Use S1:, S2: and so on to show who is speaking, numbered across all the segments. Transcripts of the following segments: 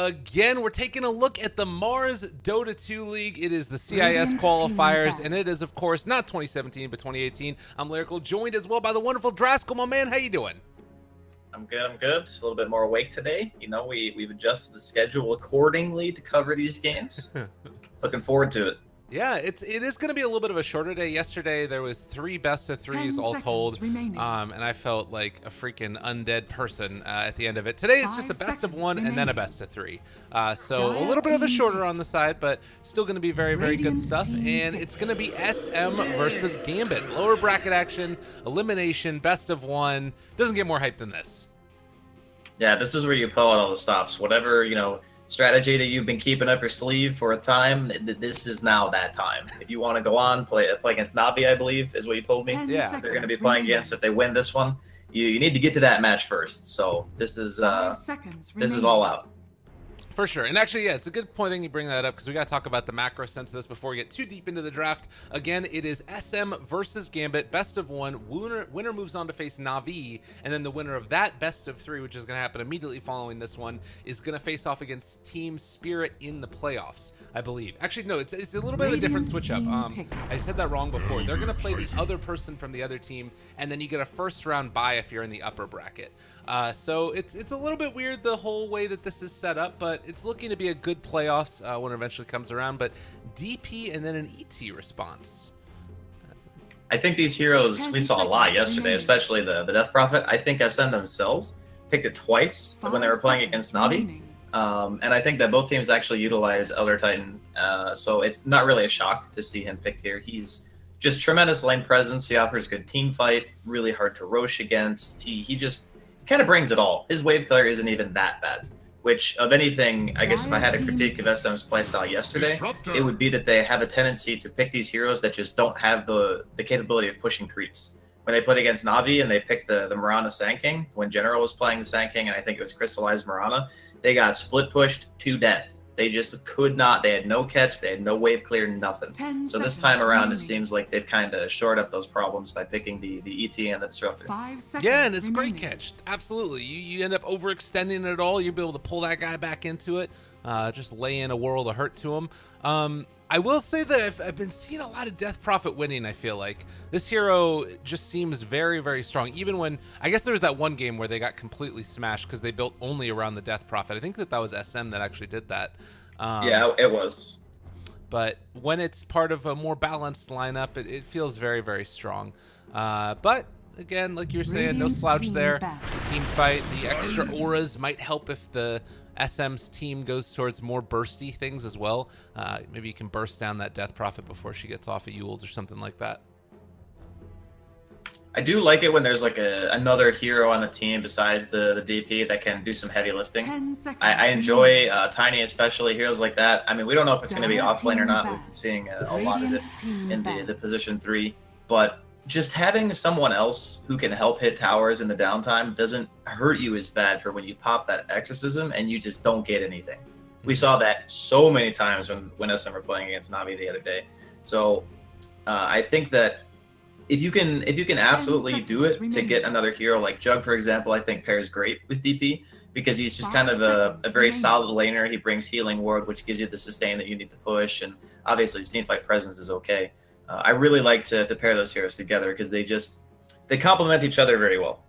S1: again. We're taking a look at the Mars Dota 2 League. It is the CIS qualifiers, and it is, of course, not 2017, but 2018. I'm Lyrical, joined as well by the wonderful Draskyl. My man, how you doing?
S2: I'm good. A little bit more awake today. You know, we've adjusted the schedule accordingly to cover these games. Looking forward to it.
S1: Yeah, it is going to be a little bit of a shorter day. Yesterday there was 3 best of 3s all told, and I felt like a freaking undead person at the end of it. Today it's just a best of 1 and then a best of 3. So a little bit of a shorter on the side, but still going to be very, very good stuff. And it's going to be SM versus Gambit. Lower bracket action, elimination, best of 1. Doesn't get more hype than this. Yeah,
S2: this is where you pull out all the stops. Whatever, strategy that you've been keeping up your sleeve for a time, this is now that time. If you want to go on, play against Navi, I believe, is what you told me.
S1: Yeah.
S2: They're going to be playing against, if they win this one, you need to get to that match first. So this is all out.
S1: For sure. And actually, yeah, it's a good point that you bring that up because we got to talk about the macro sense of this before we get too deep into the draft. Again, it is SM versus Gambit, best of 1. Winner moves on to face Navi, and then the winner of that best of 3, which is going to happen immediately following this one, is going to face off against Team Spirit in the playoffs, I believe. Actually, no, it's a little bit of a different switch up. I said that wrong before. They're going to play the other person from the other team, and then you get a first round bye if you're in the upper bracket. So it's a little bit weird the whole way that this is set up, but it's looking to be a good playoffs when it eventually comes around. But DP and then an ET response.
S2: I think these heroes, we saw a lot yesterday, especially the Death Prophet. I think SM themselves picked it twice when they were playing against Navi. And I think that both teams actually utilize Elder Titan. So it's not really a shock to see him picked here. He's just tremendous lane presence. He offers good team fight, really hard to roche against. He just kind of brings it all. His wave killer isn't even that bad, which of anything, I guess if I had a critique of SM's playstyle yesterday, it would be that they have a tendency to pick these heroes that just don't have the capability of pushing creeps. When they played against Navi and they picked the Mirana Sand King, when General was playing the Sand King, and I think it was Crystallized Mirana, they got split pushed to death. They just could not. They had no catch. They had no wave clear, nothing. So this time around, it seems like they've kind of shored up those problems by picking the ET and the Disruptor.
S1: Yeah, and it's a great catch. Absolutely. You end up overextending it all. You'll be able to pull that guy back into it. Just lay in a world of hurt to him. I will say that I've been seeing a lot of Death Prophet winning, I feel like. This hero just seems very, very strong. Even when, I guess there was that one game where they got completely smashed because they built only around the Death Prophet. I think that was SM that actually did that.
S2: Yeah, it was.
S1: But when it's part of a more balanced lineup, it feels very, very strong. But again, like you were saying, no slouch there. The team fight, the extra auras might help if the SM's team goes towards more bursty things as well. Maybe you can burst down that Death Prophet before she gets off of Yules or something like that.
S2: I do like it when there's like another hero on the team besides the DP that can do some heavy lifting. I enjoy Tiny, especially heroes like that. I mean, we don't know if it's going to be offlane or not. We've been seeing a lot of it in the position 3, but just having someone else who can help hit towers in the downtime doesn't hurt you as bad for when you pop that exorcism and you just don't get anything. We saw that so many times when SM were playing against Navi the other day. So I think that if you can absolutely do it to get another hero like Jug, for example, I think pairs great with DP because he's just kind of a very solid laner. He brings healing ward, which gives you the sustain that you need to push, and obviously his teamfight presence is okay. I really like to pair those heroes together because they complement each other very well.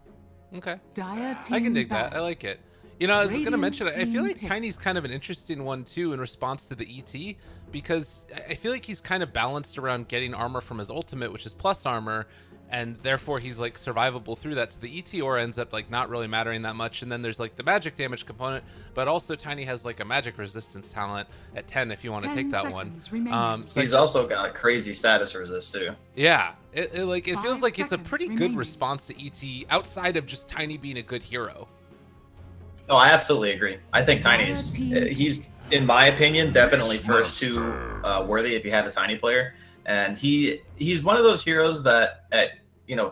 S1: Okay, I can dig that. I like it. I was going to mention, I feel like Tiny's kind of an interesting one too in response to the ET, because I feel like he's kind of balanced around getting armor from his ultimate, which is plus armor, and therefore he's like survivable through that. So the ET aura ends up like not really mattering that much, and then there's like the magic damage component, but also Tiny has like a magic resistance talent at 10 if you want to take that one.
S2: So he's also got crazy status resist too.
S1: Yeah, it feels like it's a pretty good response to ET outside of just Tiny being a good hero.
S2: Oh, I absolutely agree. I think Tiny he's, in my opinion, definitely first to worthy if you have a Tiny player. And he's one of those heroes that at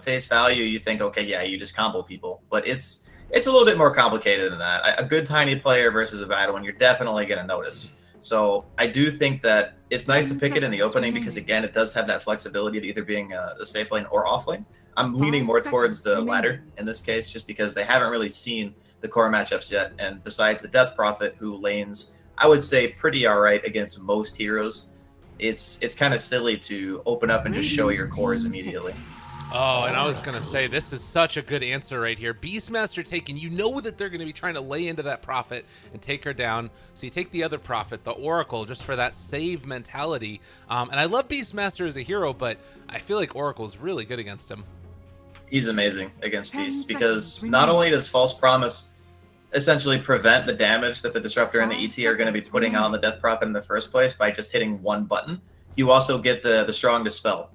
S2: face value you think, okay, yeah, you just combo people. But it's a little bit more complicated than that. A good Tiny player versus a bad one, you're definitely going to notice. So I do think that it's nice to pick it in the opening because, again, it does have that flexibility of either being a safe lane or off lane. I'm leaning more towards the latter in this case just because they haven't really seen the core matchups yet. And besides the Death Prophet, who lanes, I would say, pretty alright against most heroes, it's kind of silly to open up and just show your cores immediately.
S1: Oh, and I was going to say, this is such a good answer right here. Beastmaster taken, you know that they're going to be trying to lay into that Prophet and take her down. So you take the other Prophet, the Oracle, just for that save mentality. And I love Beastmaster as a hero, but I feel like Oracle's really good against him.
S2: He's amazing against Beast, because not only does False Promise essentially prevent the damage that the Disruptor and the ET are going to be putting on the Death Prophet in the first place by just hitting one button, you also get the Strong Dispel.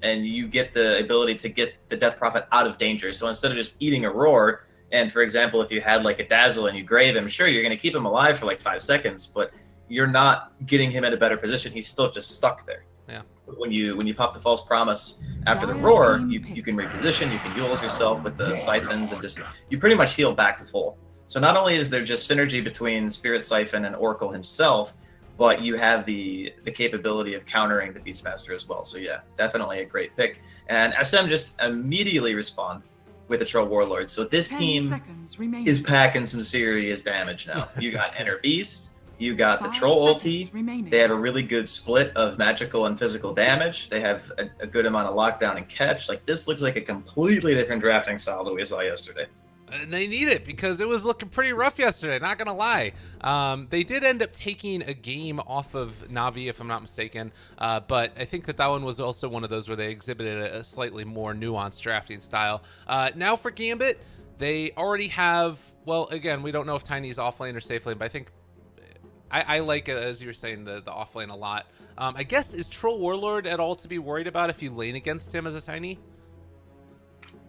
S2: And you get the ability to get the Death Prophet out of danger. So instead of just eating a Roar, and for example, if you had like a Dazzle and you grave him, sure, you're going to keep him alive for like 5 seconds, but you're not getting him in a better position. He's still just stuck there.
S1: Yeah.
S2: But when you pop the False Promise after the Roar, you can reposition, you can Euls yourself with the Siphons, and just you pretty much heal back to full. So not only is there just synergy between Spirit Siphon and Oracle himself, but you have the capability of countering the Beastmaster as well. So yeah, definitely a great pick. And SM just immediately respond with the Troll Warlord. So this team is packing some serious damage now. You got Inner Beast, you got the Troll ulti. They have a really good split of magical and physical damage. They have a good amount of lockdown and catch. Like, this looks like a completely different drafting style that we saw yesterday.
S1: And they need it, because it was looking pretty rough yesterday, not gonna lie. They did end up taking a game off of Na'Vi, if I'm not mistaken, but I think that one was also one of those where they exhibited a slightly more nuanced drafting style. Now for Gambit, they already have, well, again, we don't know if Tiny's off lane or safe lane, but I think I like it, as you were saying, the off lane a lot. I guess, is Troll Warlord at all to be worried about if you lane against him as a Tiny?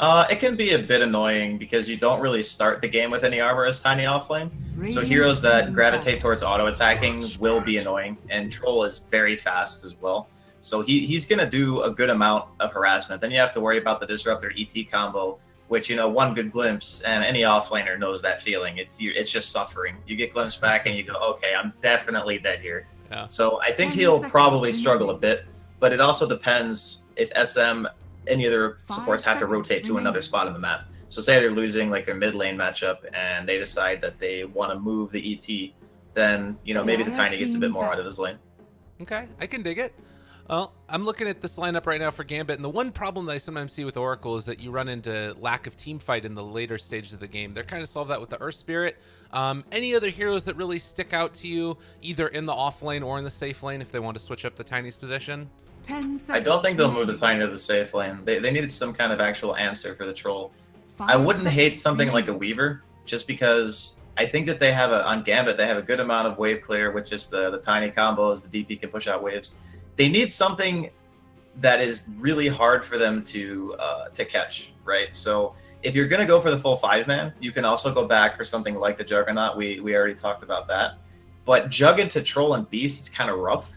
S2: It can be a bit annoying because you don't really start the game with any armor as Tiny offlane. So heroes that gravitate towards auto-attacking will be annoying, and Troll is very fast as well. So he's going to do a good amount of harassment. Then you have to worry about the Disruptor ET combo, which, you know, one good glimpse, and any offlaner knows that feeling. It's just suffering. You get glimpsed back and you go, okay, I'm definitely dead here. Yeah. So I think he'll probably struggle a bit, but it also depends if SM... any other supports have to rotate to another spot on the map. So say they're losing like their mid lane matchup and they decide that they want to move the ET, then, you know, maybe the Tiny gets a bit more out of his lane.
S1: Okay, I can dig it. Well, I'm looking at this lineup right now for Gambit, and the one problem that I sometimes see with Oracle is that you run into lack of team fight in the later stages of the game. They're kind of solved that with the Earth Spirit. Any other heroes that really stick out to you, either in the off lane or in the safe lane, if they want to switch up the Tiny's position?
S2: I don't think they'll move the Tiny to the safe lane. They needed some kind of actual answer for the Troll. I wouldn't hate something like a Weaver, just because I think that they have on Gambit, they have a good amount of wave clear with just the Tiny combos, the DP can push out waves. They need something that is really hard for them to catch, right? So if you're going to go for the full 5-man, you can also go back for something like the Juggernaut. We already talked about that. But Jug into Troll and Beast is kind of rough.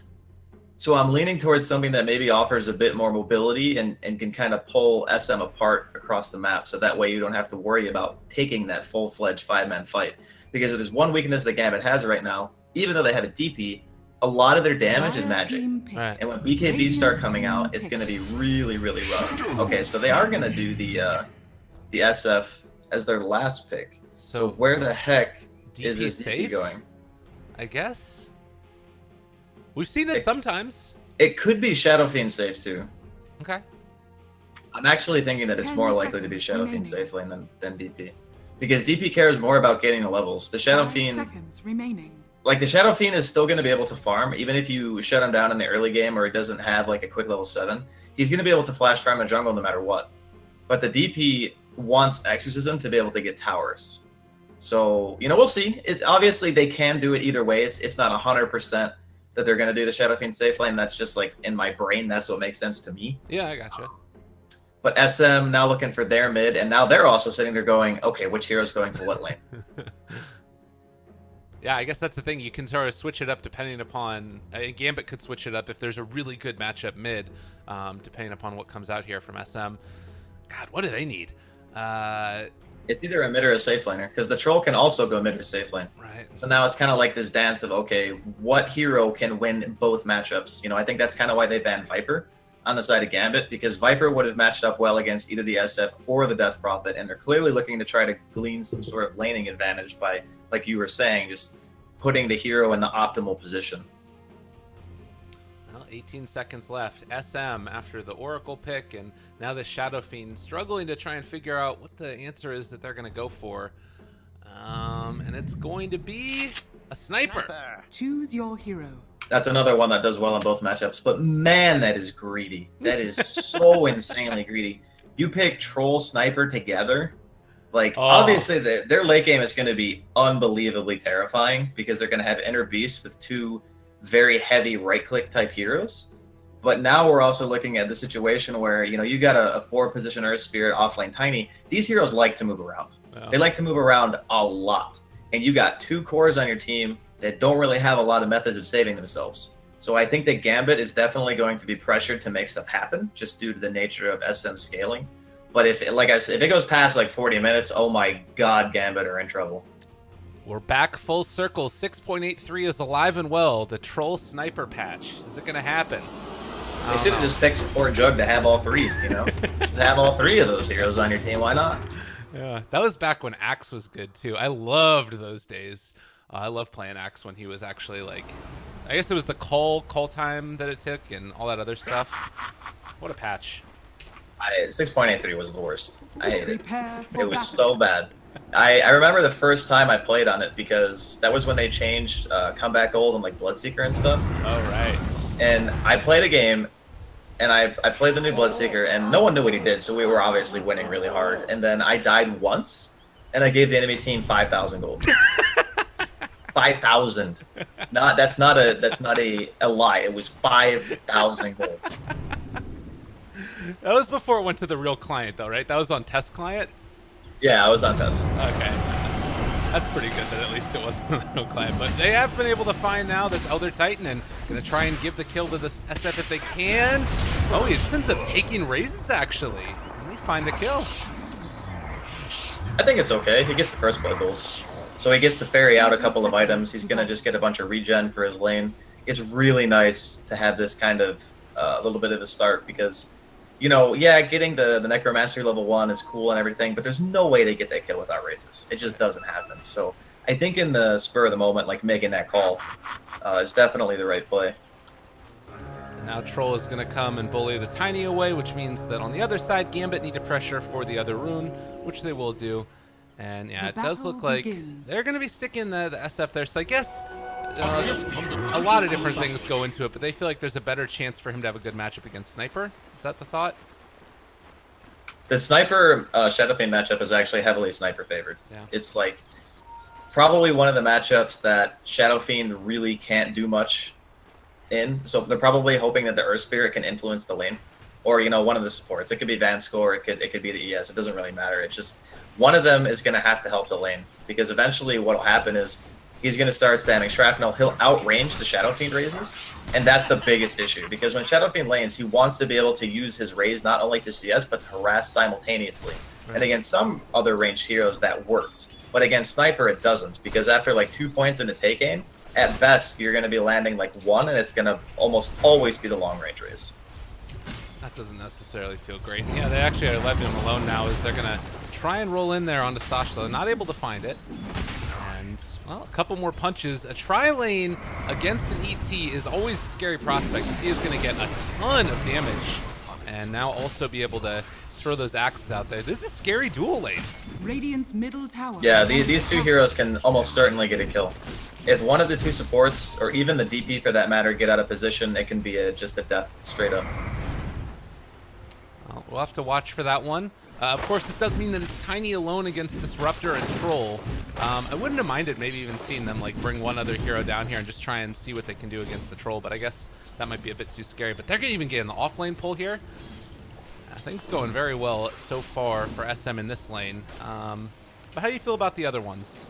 S2: So I'm leaning towards something that maybe offers a bit more mobility and can kind of pull SM apart across the map. So that way you don't have to worry about taking that full-fledged 5-man fight. Because it is one weakness that Gambit has right now. Even though they have a DP, a lot of their damage is magic. Right. And when BKBs start coming out, it's going to be really, really rough. Okay, so they are going to do the SF as their last pick. So where the heck is this DP going?
S1: I guess. We've seen it sometimes.
S2: It could be Shadow Fiend safe too.
S1: Okay.
S2: I'm actually thinking that it's more likely to be Shadow Fiend safe lane than DP. Because DP cares more about getting the levels. The Shadow Fiend... Like, the Shadow Fiend is still going to be able to farm, even if you shut him down in the early game or he doesn't have, like, a quick level 7. He's going to be able to flash farm a jungle no matter what. But the DP wants Exorcism to be able to get towers. So, you know, we'll see. It's obviously, they can do it either way. It's not 100% that they're going to do the Shadow Fiend safe lane. That's just, like, in my brain, that's what makes sense to me.
S1: Yeah, I gotcha.
S2: But SM now looking for their mid, and now they're also sitting there going, okay, which hero's going to what lane?
S1: Yeah, I guess that's the thing. You can sort of switch it up depending upon... Gambit could switch it up if there's a really good matchup mid, depending upon what comes out here from SM. God, what do they need?
S2: It's either a mid or a safe laner, because the Troll can also go mid or safe lane.
S1: Right.
S2: So now it's kind of like this dance of, okay, what hero can win both matchups? You know, I think that's kind of why they banned Viper, on the side of Gambit, because Viper would have matched up well against either the SF or the Death Prophet, and they're clearly looking to try to glean some sort of laning advantage by, like you were saying, just putting the hero in the optimal position.
S1: Well, 18 seconds left. SM after the Oracle pick, and now the Shadow Fiend struggling to try and figure out what the answer is that they're going to go for. And it's going to be a sniper.
S3: Choose your hero.
S2: That's another one that does well in both matchups, but man, that is greedy. That is so insanely greedy. You pick Troll Sniper together, like, obviously their late game is going to be unbelievably terrifying because they're going to have Inner Beast with 2 very heavy right-click type heroes. But now we're also looking at the situation where, you know, you got a 4-position Earth Spirit offlane Tiny. These heroes like to move around. Yeah. They like to move around a lot. And you got 2 cores on your team that don't really have a lot of methods of saving themselves. So I think that Gambit is definitely going to be pressured to make stuff happen just due to the nature of SM scaling. But if, like I said, if it goes past like 40 minutes, oh my God, Gambit are in trouble.
S1: We're back full circle. 6.83 is alive and well. The Troll Sniper patch. Is it going to happen?
S2: They should have just picked Support Jug to have all 3, you know? Just have all 3 of those heroes on your team. Why not?
S1: Yeah, that was back when Axe was good too. I loved those days. I loved playing Axe when he was actually like, I guess it was the call time that it took and all that other stuff. What a patch.
S2: 6.83 was the worst. I hated it. It was so bad. I remember the first time I played on it because that was when they changed Comeback Gold and like Bloodseeker and stuff.
S1: Oh, right.
S2: And I played a game and I played the new Bloodseeker and no one knew what he did, so we were obviously winning really hard. And then I died once and I gave the enemy team 5,000 gold. 5,000. That's not a lie. It was 5,000 gold.
S1: That was before it went to the real client though, right? That was on test client?
S2: Yeah, I was on test.
S1: Okay. That's pretty good that at least it wasn't on the real client. But they have been able to find now this Elder Titan and gonna try and give the kill to this SF if they can. Oh, he just ends up taking raises actually. And they find the kill.
S2: I think it's okay. He gets the first blood gold. So he gets to ferry out a couple of items. He's going to just get a bunch of regen for his lane. It's really nice to have this kind of little bit of a start because, you know, yeah, getting the Necromancer level 1 is cool and everything, but there's no way they get that kill without raises. It just doesn't happen. So I think in the spur of the moment, like making that call is definitely the right play.
S1: And now Troll is going to come and bully the Tiny away, which means that on the other side, Gambit need to pressure for the other rune, which they will do. And yeah, it does look like they're going to be sticking the SF there. So I guess a lot of different things go into it, but they feel like there's a better chance for him to have a good matchup against Sniper. Is that the thought?
S2: The Sniper Shadow Fiend matchup is actually heavily Sniper favored.
S1: Yeah.
S2: It's like probably one of the matchups that Shadow Fiend really can't do much in. So they're probably hoping that the Earth Spirit can influence the lane. Or, you know, one of the supports. It could be Van Score, it could be the ES. It doesn't really matter. It's just one of them is going to have to help the lane because eventually what will happen is he's going to start spamming Shrapnel. He'll outrange the Shadow Fiend raises, and that's the biggest issue because when Shadow Fiend lanes, he wants to be able to use his raise not only to CS but to harass simultaneously. Right. And against some other ranged heroes that works, but against Sniper it doesn't because after like 2 points in a take aim, at best you're going to be landing like 1 and it's going to almost always be the long range raise.
S1: That doesn't necessarily feel great. Yeah, they actually are letting him alone now as they're going to try and roll in there onto Sasha. They're not able to find it. And, well, a couple more punches. A tri-lane against an ET is always a scary prospect because he is going to get a ton of damage and now also be able to throw those axes out there. This is a scary dual lane.
S3: Radiant's middle tower.
S2: Yeah, these 2 heroes can almost certainly get a kill. If one of the 2 supports, or even the DP for that matter, get out of position, it can be just a death straight up.
S1: Well, we'll have to watch for that one. Of course, this does mean that it's Tiny alone against Disruptor and Troll. I wouldn't have minded maybe even seeing them like bring one other hero down here and just try and see what they can do against the Troll, but I guess that might be a bit too scary. But they're going to even get in the off-lane pull here. Things going very well so far for SM in this lane. But how do you feel about the other ones?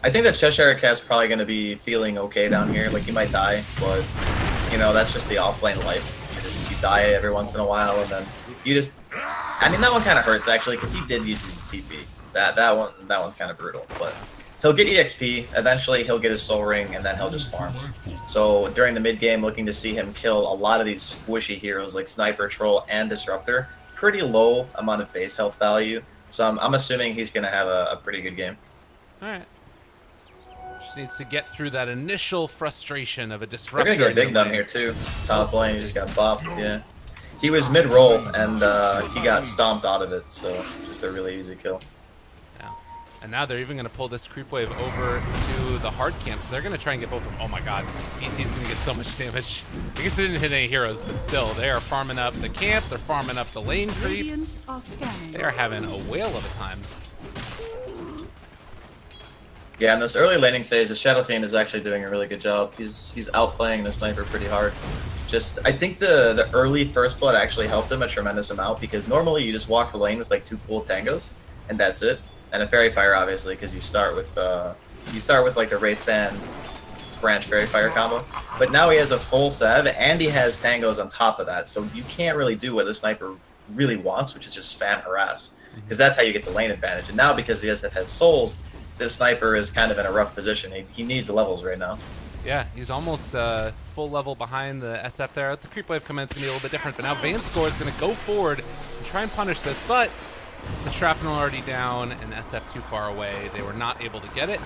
S2: I think that Cheshire Cat's probably going to be feeling okay down here. Like, he might die, but, you know, that's just the off-lane life. You die every once in a while, and then you just... I mean, that one kind of hurts, actually, because he did use his TP. That one's kind of brutal, but he'll get EXP, eventually he'll get his soul ring, and then he'll just farm. So during the mid game, looking to see him kill a lot of these squishy heroes like Sniper, Troll, and Disruptor. Pretty low amount of base health value, so I'm assuming he's going to have a pretty good game.
S1: All right. Just needs to get through that initial frustration of a Disruptor.
S2: They're going to get big done here too. Top lane, he just got bopped, yeah. He was mid-roll, and he got stomped out of it, so just a really easy kill.
S1: Yeah. And now they're even going to pull this creep wave over to the hard camp, so they're going to try and get both of them. Oh my god, ET's going to get so much damage. I guess they didn't hit any heroes, but still, they are farming up the camp, they're farming up the lane creeps. They are having a whale of a time.
S2: Yeah, in this early laning phase, the Shadow Fiend is actually doing a really good job. He's outplaying the Sniper pretty hard. Just, I think the early First Blood actually helped him a tremendous amount, because normally you just walk the lane with like 2 full tangos, and that's it. And a Fairy Fire, obviously, because you start with like the Wraith Band Branch Fairy Fire combo. But now he has a full Sav, and he has tangos on top of that, so you can't really do what the Sniper really wants, which is just spam harass, because that's how you get the lane advantage. And now, because the SF has souls, this Sniper is kind of in a rough position. He needs levels right now.
S1: Yeah, he's almost full level behind the SF there. The creep wave coming in, it's going to be a little bit different, but now Vanscore is going to go forward and try and punish this, but the Shrapnel already down and SF too far away. They were not able to get it,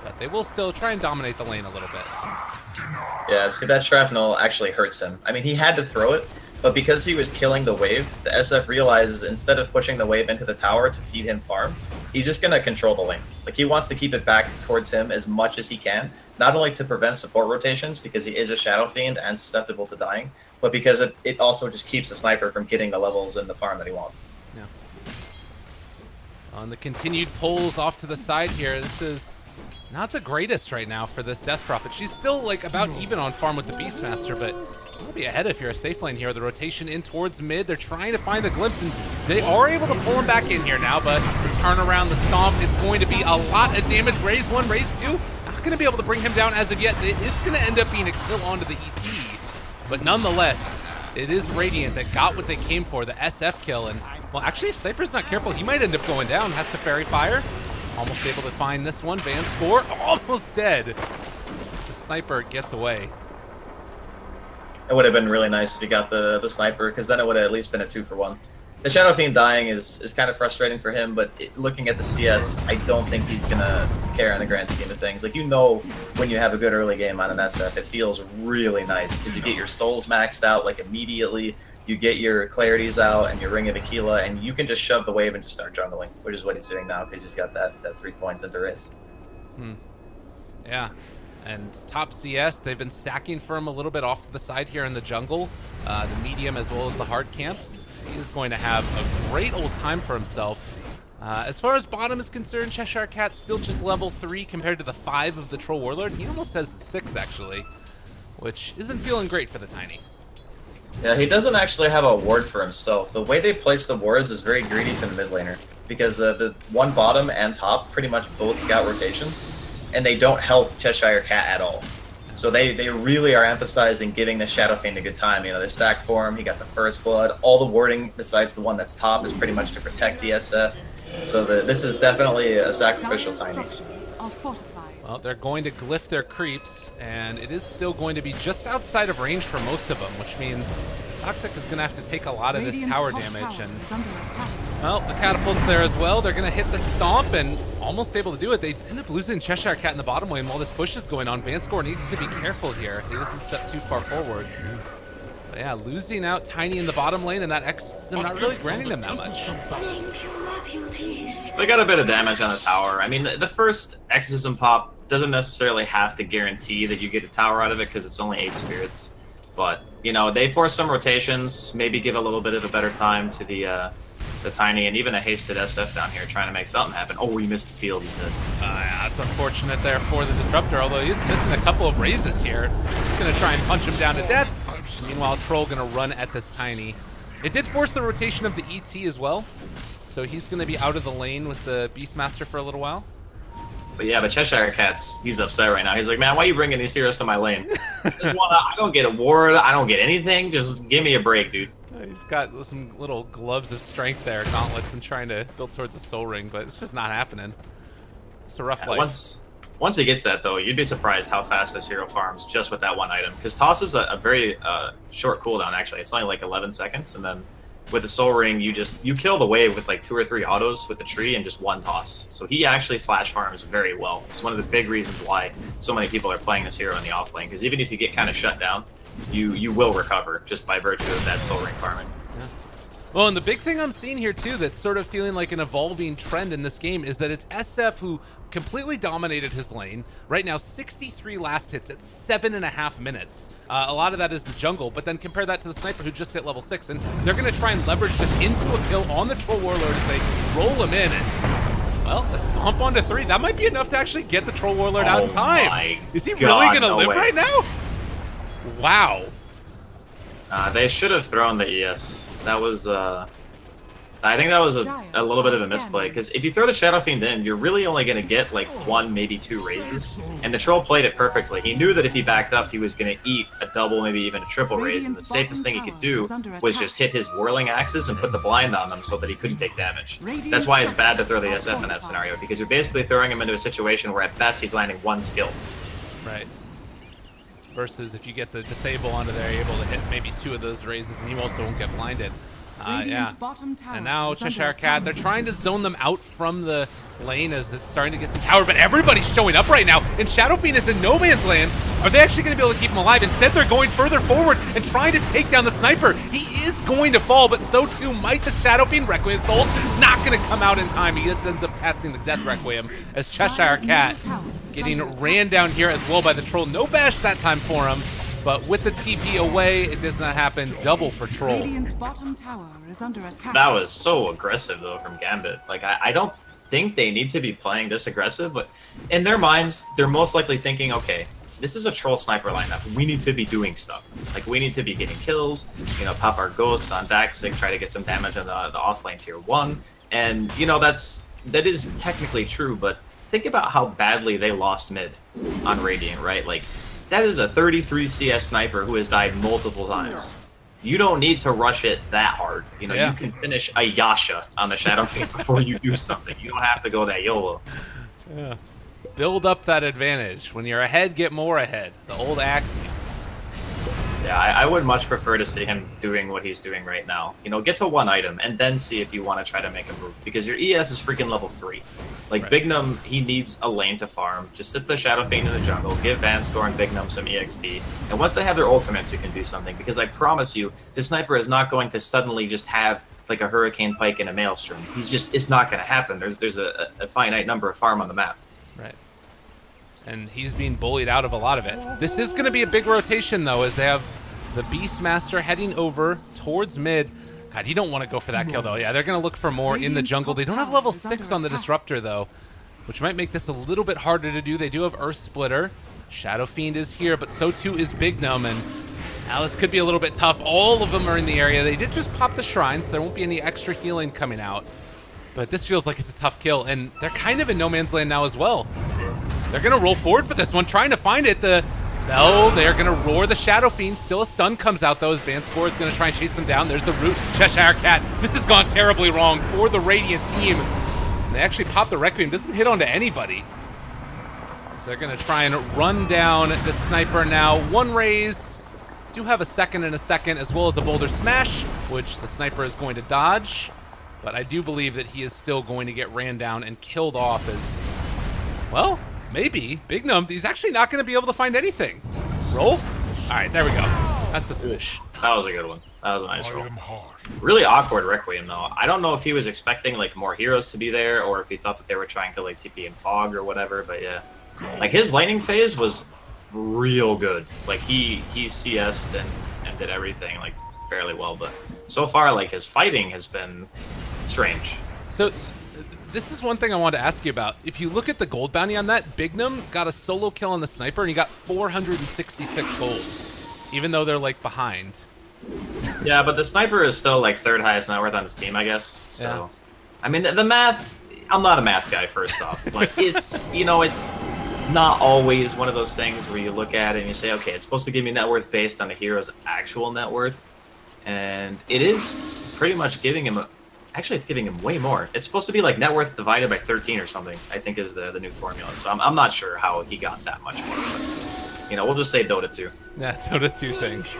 S1: but they will still try and dominate the lane a little bit.
S2: Yeah, see, that Shrapnel actually hurts him. I mean, he had to throw it, but because he was killing the wave, the SF realizes instead of pushing the wave into the tower to feed him farm, he's just going to control the lane. Like, he wants to keep it back towards him as much as he can, not only to prevent support rotations, because he is a Shadow Fiend and susceptible to dying, but because it also just keeps the Sniper from getting the levels in the farm that he wants.
S1: Yeah. On the continued pulls off to the side here, this is not the greatest right now for this Death Prophet. She's still, like, about even on farm with the Beastmaster, but you'll be ahead if you're a safe lane here. The rotation in towards mid. They're trying to find the glimpse, and they are able to pull him back in here now, but turn around the stomp. It's going to be a lot of damage. Raise 1, raise 2. Not going to be able to bring him down as of yet. It's going to end up being a kill onto the ET, but nonetheless, it is Radiant that got what they came for, the SF kill. And, well, actually, if Sniper's not careful, he might end up going down. Has to Fairy Fire. Almost able to find this one. Vanscore almost dead. The Sniper gets away.
S2: It would have been really nice if you got the Sniper, because then it would have at least been a 2-for-1. The Shadow Fiend dying is kind of frustrating for him, but looking at the CS, I don't think he's going to care in the grand scheme of things. Like, you know, when you have a good early game on an SF, it feels really nice, because you get your souls maxed out, like, immediately. You get your clarities out and your Ring of Aquila, and you can just shove the wave and just start jungling, which is what he's doing now, because he's got that 3 points into race.
S1: Yeah. And top CS, they've been stacking for him a little bit off to the side here in the jungle, the medium as well as the hard camp. He is going to have a great old time for himself. As far as bottom is concerned, Cheshire Cat still just level 3 compared to the 5 of the Troll Warlord. He almost has 6 actually, which isn't feeling great for the Tiny.
S2: Yeah, he doesn't actually have a ward for himself. The way they place the wards is very greedy for the mid laner, because the one bottom and top pretty much both scout rotations, and they don't help Cheshire Cat at all. So they really are emphasizing giving the Shadow Fiend a good time. You know, they stack for him, he got the First Blood. All the warding besides the one that's top is pretty much to protect the SF. So this is definitely a sacrificial Tiny.
S1: Well, they're going to glyph their creeps, and it is still going to be just outside of range for most of them, which means Toxic is going to have to take a lot of this tower damage. And, well, the catapult's there as well. They're going to hit the stomp and almost able to do it. They end up losing Cheshire Cat in the bottom lane while this push is going on. Vanscore needs to be careful here. He doesn't step too far forward. But yeah, losing out Tiny in the bottom lane, and that X system not really granting them that much.
S2: They got a bit of damage on the tower. I mean, the first Exorcism pop doesn't necessarily have to guarantee that you get a tower out of it, because it's only 8 spirits. But, you know, they force some rotations, maybe give a little bit of a better time to the Tiny, and even a hasted SF down here trying to make something happen. Oh, he missed the field, he's dead.
S1: Yeah, it's unfortunate there for the Disruptor, although he's missing a couple of raises here. Just going to try and punch him down to death. Meanwhile, Troll going to run at this Tiny. It did force the rotation of the ET as well, so he's going to be out of the lane with the Beastmaster for a little while.
S2: But yeah, but Cheshire Cat's, he's upset right now. He's like, man, why are you bringing these heroes to my lane? I don't get a ward, I don't get anything, just give me a break, dude.
S1: He's got some little gloves of strength there, gauntlets, and trying to build towards a soul ring, but it's just not happening. It's a rough life.
S2: Once he gets that, though, you'd be surprised how fast this hero farms just with that one item. Because toss is a very short cooldown, actually. It's only like 11 seconds, and then with the Soul Ring, you kill the wave with like 2 or 3 autos with the tree and just one toss. So he actually flash farms very well. It's one of the big reasons why so many people are playing this hero in the off lane. Because even if you get kind of shut down, you will recover just by virtue of that Soul Ring farming.
S1: Well, and the big thing I'm seeing here, too, that's sort of feeling like an evolving trend in this game is that it's SF who completely dominated his lane. Right now, 63 last hits at 7.5 minutes. A lot of that is the jungle, but then compare that to the sniper who just hit level 6, and they're going to try and leverage this into a kill on the Troll Warlord as they roll him in. And, well, a stomp onto 3. That might be enough to actually get the Troll Warlord out in time. Is he really going to live right now? Wow.
S2: They should have thrown the ES. That was, I think that was a little bit of a misplay, because if you throw the Shadow Fiend in, you're really only going to get like 1, maybe 2 raises, and the Troll played it perfectly. He knew that if he backed up, he was going to eat a double, maybe even a triple raise, and the safest thing he could do was just hit his Whirling Axes and put the blind on them so that he couldn't take damage. That's why it's bad to throw the SF in that scenario, because you're basically throwing him into a situation where at best he's landing 1 skill.
S1: Right. Versus if you get the disable onto there, you're able to hit maybe 2 of those raises, and you also won't get blinded. Yeah. And now Cheshire Cat, they're trying to zone them out from the lane as it's starting to get some power, but everybody's showing up right now, and Shadow Fiend is in no man's land. Are they actually going to be able to keep him alive? Instead, they're going further forward and trying to take down the sniper. He is going to fall, but so too might the Shadow Fiend. Requiem Soul's not going to come out in time. He just ends up passing the Death Requiem as Cheshire Cat getting ran down here as well by the Troll. No bash that time for him, but with the TP away, it does not happen. Double for Troll.
S3: Radiant's bottom tower is under attack.
S2: That was so aggressive, though, from Gambit. Like, I don't think they need to be playing this aggressive, but in their minds, they're most likely thinking, okay, this is a Troll sniper lineup. We need to be doing stuff. Like, we need to be getting kills, you know, pop our ghosts on Daxig, try to get some damage on the off lane tier 1. And, you know, that is technically true, but think about how badly they lost mid on Radiant, right? Like, that is a 33 CS sniper who has died multiple times. You don't need to rush it that hard. You know, you can finish a Yasha on the Shadow Fiend before you do something. You don't have to go that YOLO.
S1: Yeah. Build up that advantage. When you're ahead, get more ahead. The old axiom.
S2: Yeah, I would much prefer to see him doing what he's doing right now. You know, get to 1 item and then see if you want to try to make a move. Because your ES is freaking level 3. Like, right. Bignum, he needs a lane to farm. Just sit the Shadow Fiend in the jungle, give Vanscore and Bignum some EXP. And once they have their ultimates, you can do something. Because I promise you, this sniper is not going to suddenly just have like a Hurricane Pike and a Maelstrom. It's not going to happen. There's a finite number of farm on the map.
S1: Right. And he's being bullied out of a lot of it. This is going to be a big rotation, though, as they have the Beastmaster heading over towards mid. God, you don't want to go for that kill, though. Yeah, they're going to look for more in the jungle. They don't have level 6 on the Disruptor, though, which might make this a little bit harder to do. They do have Earth Splitter. Shadow Fiend is here, but so too is Bignum, and now this could be a little bit tough. All of them are in the area. They did just pop the shrines. There won't be any extra healing coming out, but this feels like it's a tough kill, and they're kind of in no man's land now as well. They're going to roll forward for this one, trying to find it. The spell, they're going to roar the Shadow Fiend. Still a stun comes out, though, as Vanscore is going to try and chase them down. There's the root. Cheshire Cat. This has gone terribly wrong for the Radiant team. And they actually pop the Requiem. Doesn't hit onto anybody. So they're going to try and run down the sniper now. 1 raise. Do have a second and a second, as well as a Boulder Smash, which the sniper is going to dodge. But I do believe that he is still going to get ran down and killed off as, well, maybe. Bignum, he's actually not going to be able to find anything. Roll? All right, there we go. That's the finish.
S2: That was a good one. That was a nice roll. Really awkward Requiem, though. I don't know if he was expecting, like, more heroes to be there, or if he thought that they were trying to, like, TP and Fog or whatever, but yeah. Like, his laning phase was real good. Like, he CS'd and did everything, like, fairly well, but so far, like, his fighting has been strange.
S1: So this is one thing I wanted to ask you about. If you look at the gold bounty on that, Bignum got a solo kill on the sniper, and he got 466 gold, even though they're, like, behind.
S2: Yeah, but the sniper is still, like, 3rd highest net worth on his team, I guess. So, yeah. I mean, the math, I'm not a math guy, first off. Like, it's, you know, it's not always one of those things where you look at it and you say, okay, it's supposed to give me net worth based on the hero's actual net worth. And it is pretty much giving him Actually, it's giving him way more. It's supposed to be like net worth divided by 13 or something, I think is the new formula. So I'm not sure how he got that much more. But, you know, we'll just say Dota 2.
S1: Yeah, Dota 2 things.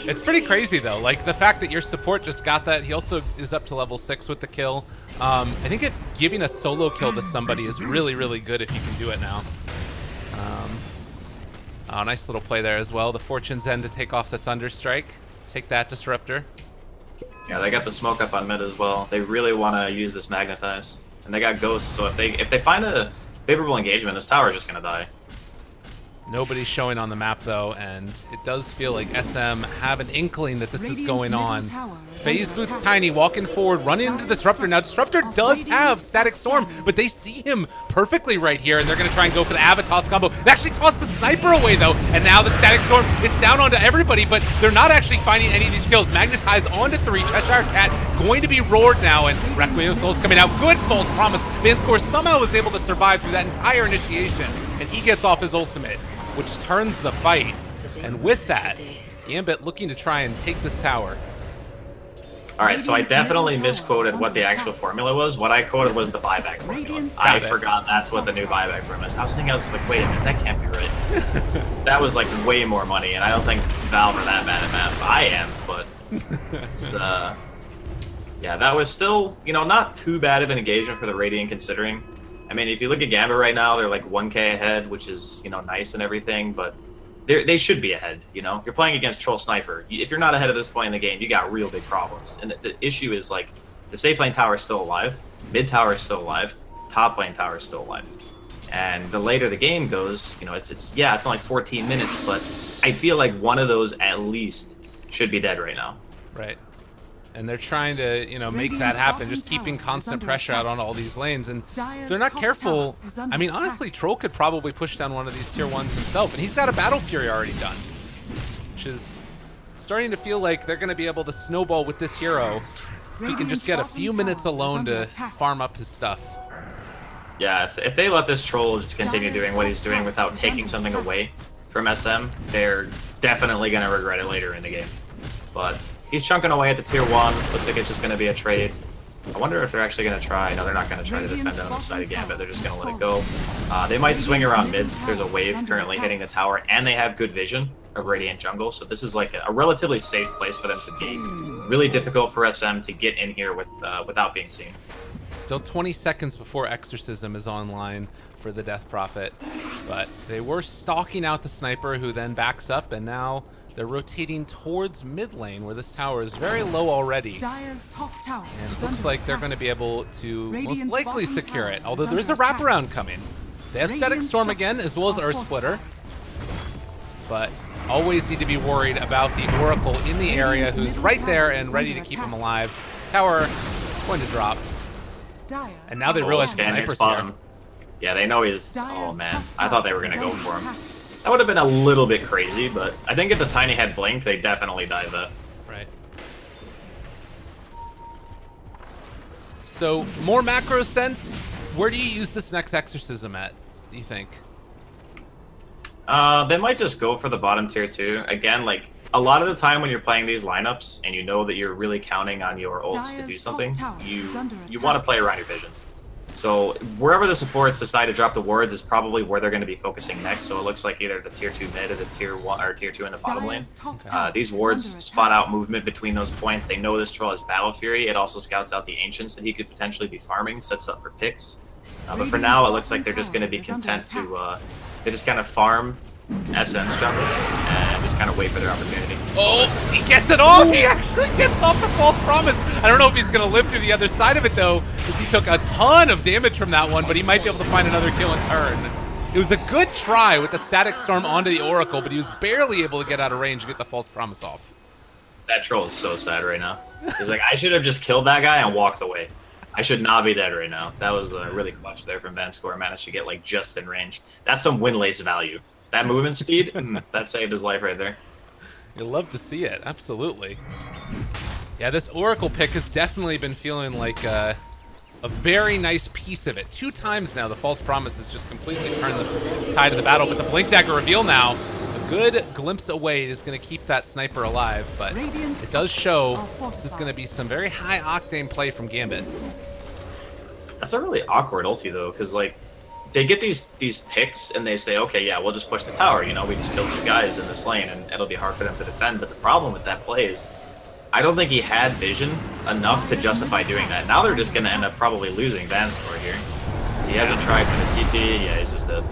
S1: It's pretty crazy, though. Like, the fact that your support just got that. He also is up to level 6 with the kill. I think giving a solo kill to somebody is really, really good if you can do it now. Oh, nice little play there as well. The Fortune's End to take off the Thunderstrike. Take that, Disruptor.
S2: Yeah, they got the smoke up on mid as well. They really want to use this Magnetize. And they got Ghosts, so if they find a favorable engagement, this tower is just going to die.
S1: Nobody's showing on the map, though, and it does feel like SM have an inkling that this is going on. FaZe Boots Tiny walking forward, running into Disruptor. Now, Disruptor does have Static Storm, but they see him perfectly right here, and they're going to try and go for the Avatos combo. They actually tossed the Sniper away, though, and now the Static Storm, it's down onto everybody, but they're not actually finding any of these kills. Magnetize onto 3, Cheshire Cat going to be roared now, and Requiem Soul's coming out. Good false promise. Vanscore somehow was able to survive through that entire initiation, and he gets off his ultimate, which turns the fight. And with that, Gambit looking to try and take this tower.
S2: All right, so I definitely misquoted what the actual formula was. What I quoted was the buyback formula. I forgot that's what the new buyback formula is. I was thinking, I was like, wait a minute, that can't be right. That was like way more money, and I don't think Valve are that bad at math. I am, but it's, yeah, that was still, you know, not too bad of an engagement for the Radiant considering. I mean, if you look at Gambit right now, they're like 1k ahead, which is, you know, nice and everything, but they should be ahead, you know? You're playing against Troll Sniper. If you're not ahead at this point in the game, you got real big problems. And the issue is, like, the safe lane tower is still alive, mid tower is still alive, top lane tower is still alive. And the later the game goes, you know, it's only 14 minutes, but I feel like one of those at least should be dead right now.
S1: Right. And they're trying to, you know, make that happen, just keeping constant pressure out on all these lanes. And if they're not careful, I mean, honestly, Troll could probably push down one of these tier 1s himself. And he's got a Battle Fury already done, which is starting to feel like they're going to be able to snowball with this hero if he can just get a few minutes alone to farm up his stuff.
S2: Yeah, if they let this Troll just continue doing what he's doing without taking something away from SM, they're definitely going to regret it later in the game. But he's chunking away at the tier 1. Looks like it's just going to be a trade. I wonder if they're actually going to try. No, they're not going to try to defend it on the side of Gambit. They're just going to let it go. They might swing around mid. There's a wave currently hitting the tower, and they have good vision of Radiant jungle. So this is like a relatively safe place for them to be. Really difficult for SM to get in here without being seen.
S1: Still 20 seconds before Exorcism is online for the Death Prophet. But they were stalking out the Sniper, who then backs up, and now they're rotating towards mid lane, where this tower is very low already.
S3: Dire's top tower
S1: And it looks like they're going to be able to most likely secure it, although there is a wraparound coming. They have Static Storm again, as well as Earth Splitter. But always need to be worried about the Oracle in the area, who's right there and ready to keep him alive. Tower going to drop. And now they realize the Sniper's here.
S2: Yeah, they know he's... Oh, man. I thought they were going to go for him. That would have been a little bit crazy, but I think if the Tiny had blinked, they definitely died that.
S1: Right. So, more macro sense, where do you use this next Exorcism at, do you think?
S2: They might just go for the bottom tier 2. Again, like, a lot of the time when you're playing these lineups and you know that you're really counting on your ults to do something, you want to play around your vision. So wherever the supports decide to drop the wards is probably where they're going to be focusing next. So it looks like either the tier 2 mid or the tier 1 or tier 2 in the bottom lane. These wards spot out movement between those points. They know this Troll has Battle Fury. It also scouts out the Ancients that he could potentially be farming, sets up for picks. But for now, it looks like they're just going to be content to they just kind of farm SM's jungle and just kind of wait for their opportunity.
S1: Oh, he gets it off! He actually gets off the false promise. I don't know if he's going to live through the other side of it, though, because he took a ton of damage from that one, but he might be able to find another kill in turn. It was a good try with the Static Storm onto the Oracle, but he was barely able to get out of range and get the false promise off.
S2: That Troll is so sad right now. He's like, I should have just killed that guy and walked away. I should not be dead right now. That was really clutch there from Vanscore. Managed to get like just in range. That's some win-lace value. That movement speed, that saved his life right there.
S1: You'll love to see it, absolutely. Yeah, this Oracle pick has definitely been feeling like a very nice piece of it. 2 times now, the false promise has just completely turned the tide of the battle, but the Blink Dagger reveal now, a good glimpse away is going to keep that sniper alive, but it does show this is going to be some very high-octane play from Gambit.
S2: That's a really awkward ulti, though, because, like, they get these picks, and they say, okay, yeah, we'll just push the tower, you know, we just kill 2 guys in this lane, and it'll be hard for them to defend. But the problem with that play is, I don't think he had vision enough to justify doing that. Now they're just going to end up probably losing Van score here. He hasn't tried for the TP. Yeah, he's just dead.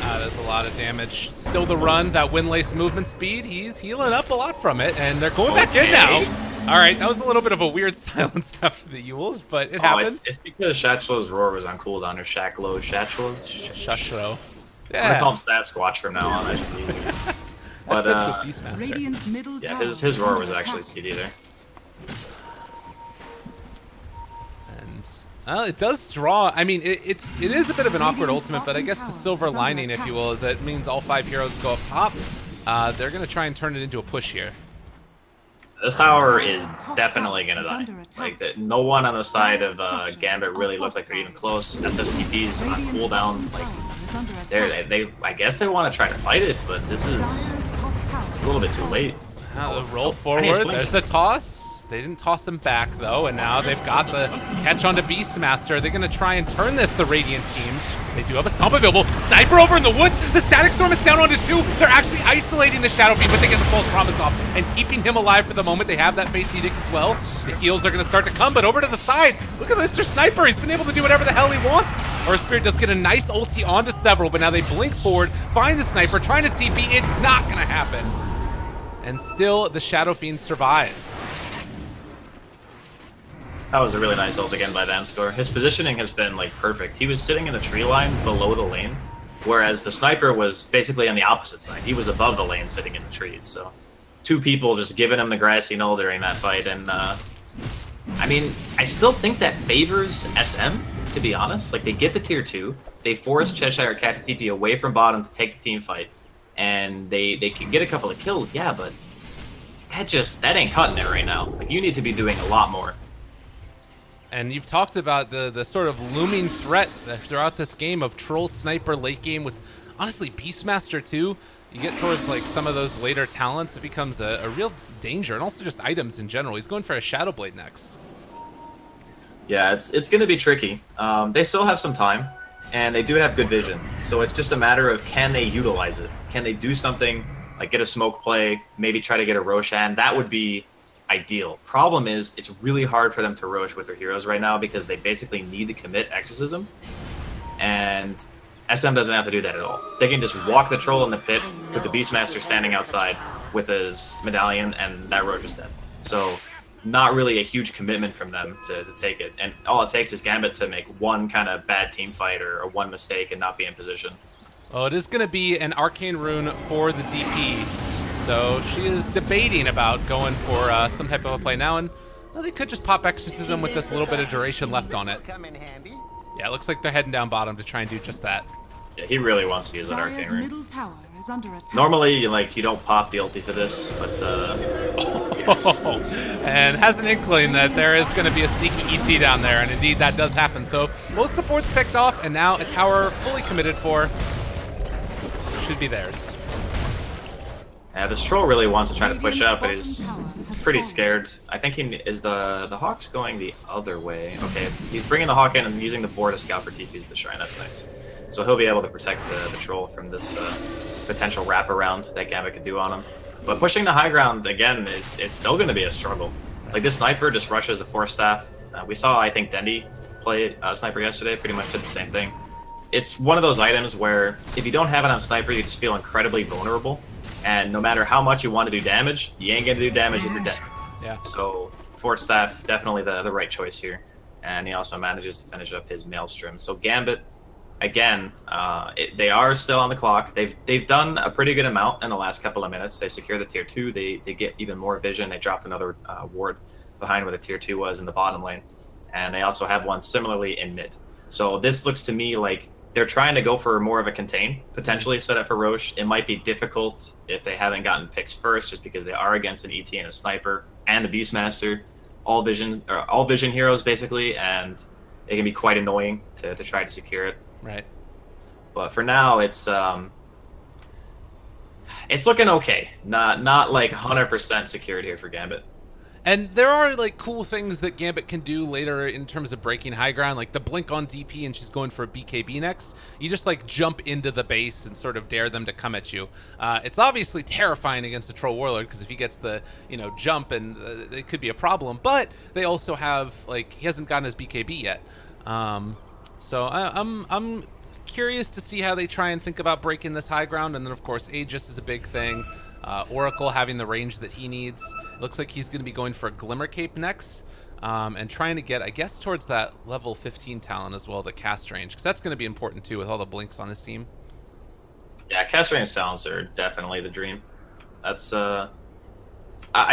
S1: There's a lot of damage. Still the run, that Windlace movement speed. He's healing up a lot from it, and they're going back in now. All right, that was a little bit of a weird silence after the Yules, but it happens.
S2: It's because Shatchlow's roar was on cooldown, or Shacklow,
S1: Shashlo.
S2: Yeah. I'm going to call him Sasquatch from now on. That's just easier. But, yeah, his roar was actually CD there.
S1: It does draw. I mean, it is a bit of an awkward ultimate, but I guess the silver lining, if you will, is that it means all 5 heroes go up top. They're going to try and turn it into a push here.
S2: This tower is definitely going to die. Like, no one on the side of Gambit really looks like they're even close. SSTP's on cooldown. Like, I guess they want to try to fight it, but it's a little bit too late.
S1: The roll forward. There's the toss. They didn't toss him back, though, and now they've got the catch onto Beastmaster. They're going to try and turn this, the Radiant team. They do have a Stomp available. Sniper over in the woods. The Static Storm is down onto 2. They're actually isolating the Shadow Beam, but they get the False Promise off and keeping him alive for the moment. They have that Fate's Edict as well. The heals are going to start to come, but over to the side. Look at Mr. Sniper. He's been able to do whatever the hell he wants. Our Spirit does get a nice ulti onto several, but now they blink forward, find the Sniper, trying to TP. It's not going to happen. And still, the Shadow Fiend survives.
S2: That was a really nice ult again by Vanscore. His positioning has been, like, perfect. He was sitting in the tree line below the lane, whereas the sniper was basically on the opposite side. He was above the lane sitting in the trees, so 2 people just giving him the grassy knoll during that fight, and, I mean, I still think that favors SM, to be honest. Like, they get the tier 2, they force Cheshire Cat to TP away from bottom to take the team fight, and they can get a couple of kills, yeah, but that ain't cutting it right now. Like, you need to be doing a lot more.
S1: And you've talked about the sort of looming threat throughout this game of Troll Sniper late game with, honestly, Beastmaster too. You get towards like some of those later talents, it becomes a real danger, and also just items in general. He's going for a Shadow Blade next.
S2: Yeah, it's going to be tricky. They still have some time, and they do have good vision. So it's just a matter of, can they utilize it? Can they do something like get a smoke play, maybe try to get a Roshan? That would be ideal. Problem is, it's really hard for them to Roche with their heroes right now because they basically need to commit Exorcism, and SM doesn't have to do that at all. They can just walk the troll in the pit with the Beastmaster standing outside with his medallion, and that Roche is dead. So not really a huge commitment from them to take it, and all it takes is Gambit to make one kind of bad team fight or one mistake and not be in position.
S1: Oh, it is going to be an Arcane Rune for the DP. So she is debating about going for some type of a play now, and well, they could just pop Exorcism with this little bit of duration left on it. Yeah, it looks like they're heading down bottom to try and do just that.
S2: Yeah, he really wants to use an Arcane Rune. Normally, you don't pop the ulti for this, but
S1: and has an inkling that there is going to be a sneaky ET down there, and indeed that does happen. So both supports picked off, and now a tower fully committed for. Should be theirs.
S2: Yeah, this troll really wants to try to push up, but he's pretty scared. I think the Hawk's going the other way. Okay, he's bringing the Hawk in and using the board to scout for TPs to the shrine. That's nice. So he'll be able to protect the troll from this potential wraparound that Gambit could do on him. But pushing the high ground, again, it's still going to be a struggle. Like, this sniper just rushes the Force Staff. We saw, I think, Dendy play sniper yesterday, pretty much did the same thing. It's one of those items where if you don't have it on sniper, you just feel incredibly vulnerable. And no matter how much you want to do damage, you ain't going to do damage if you're dead.
S1: Yeah.
S2: So Force Staff, definitely the right choice here. And he also manages to finish up his Maelstrom. So Gambit, again, they are still on the clock. They've done a pretty good amount in the last couple of minutes. They secure the tier 2. They get even more vision. They dropped another ward behind where the tier 2 was in the bottom lane. And they also have one similarly in mid. So this looks to me like they're trying to go for more of a contain, potentially set up for Roche. It might be difficult if they haven't gotten picks first, just because they are against an ET and a sniper and a Beastmaster, all vision heroes basically, and it can be quite annoying to try to secure it.
S1: Right.
S2: But for now, it's It's looking okay. Not like 100% secured here for Gambit.
S1: And there are like cool things that Gambit can do later in terms of breaking high ground, like the blink on DP and she's going for a BKB next. You just like jump into the base and sort of dare them to come at you. It's obviously terrifying against a Troll Warlord because if he gets the jump and it could be a problem. But they also have like he hasn't gotten his BKB yet, so I'm curious to see how they try and think about breaking this high ground. And then of course Aegis is a big thing. Oracle having the range that he needs. Looks like he's going to be going for a Glimmer Cape next, and trying to get, I guess, towards that level 15 talent as well, the cast range, because that's going to be important too with all the blinks on his team.
S2: Yeah, cast range talents are definitely the dream. That's I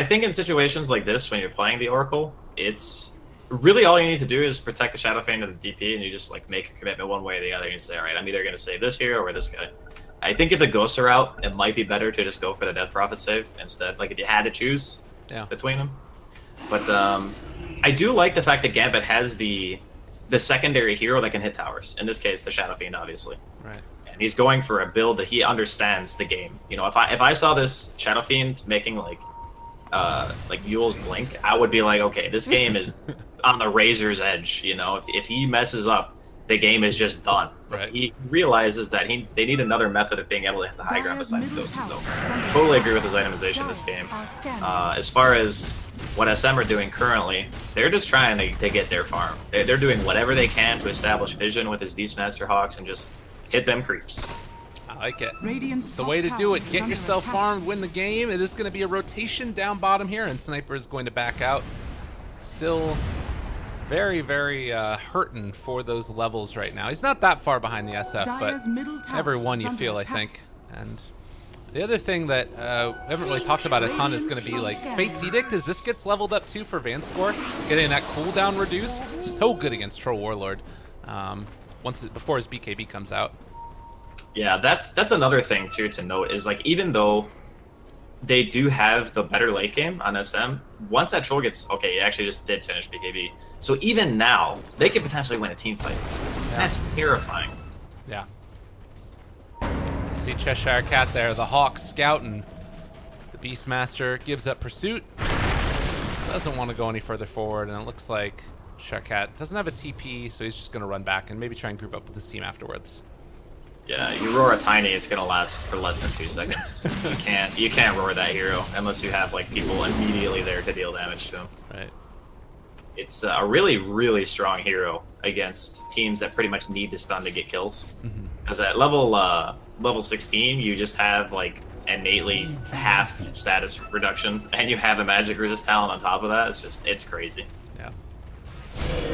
S2: think in situations like this when you're playing the Oracle, it's really all you need to do is protect the Shadow Fiend of the DP, and you just like make a commitment one way or the other, and you say, all right, I'm either going to save this hero or this guy. I think if the ghosts are out, it might be better to just go for the Death Prophet save instead. Like if you had to choose between them. But I do like the fact that Gambit has the secondary hero that can hit towers. In this case, the Shadow Fiend, obviously.
S1: Right.
S2: And he's going for a build that he understands the game. You know, if I saw this Shadow Fiend making like Yule's blink, I would be like, okay, this game is on the razor's edge. You know, if he messes up, the game is just done.
S1: Right.
S2: He realizes that they need another method of being able to hit the high ground besides ghosts. So totally agree with his itemization in this game. As far as what SM are doing currently, they're just trying to get their farm. They're doing whatever they can to establish vision with his Beastmaster Hawks and just hit them creeps.
S1: I like it. It's the way to do it. Get yourself farmed, win the game. It is going to be a rotation down bottom here, and Sniper is going to back out. Still very, very hurting for those levels right now. He's not that far behind the SF, but every one you feel, I think. And the other thing that we haven't really talked about a ton is going to be like Fate's Edict, as this gets leveled up too for Vanscore, getting that cooldown reduced. It's so good against Troll Warlord before his BKB comes out.
S2: Yeah, that's another thing too to note is like even though they do have the better late game on SM, once that troll gets okay, he actually just did finish BKB. So even now, they could potentially win a team fight. Yeah. That's terrifying.
S1: Yeah. See Cheshire Cat there, the Hawk scouting. The Beastmaster gives up pursuit. Doesn't want to go any further forward, and it looks like Cheshire Cat doesn't have a TP, so he's just going to run back and maybe try and group up with his team afterwards.
S2: Yeah, you roar a tiny, it's gonna last for less than 2 seconds. you can't roar that hero unless you have like people immediately there to deal damage to him.
S1: Right.
S2: It's a really, really strong hero against teams that pretty much need the stun to get kills. Because at level 16, you just have like innately half status reduction, and you have a magic resist talent on top of that. It's crazy.
S1: Yeah.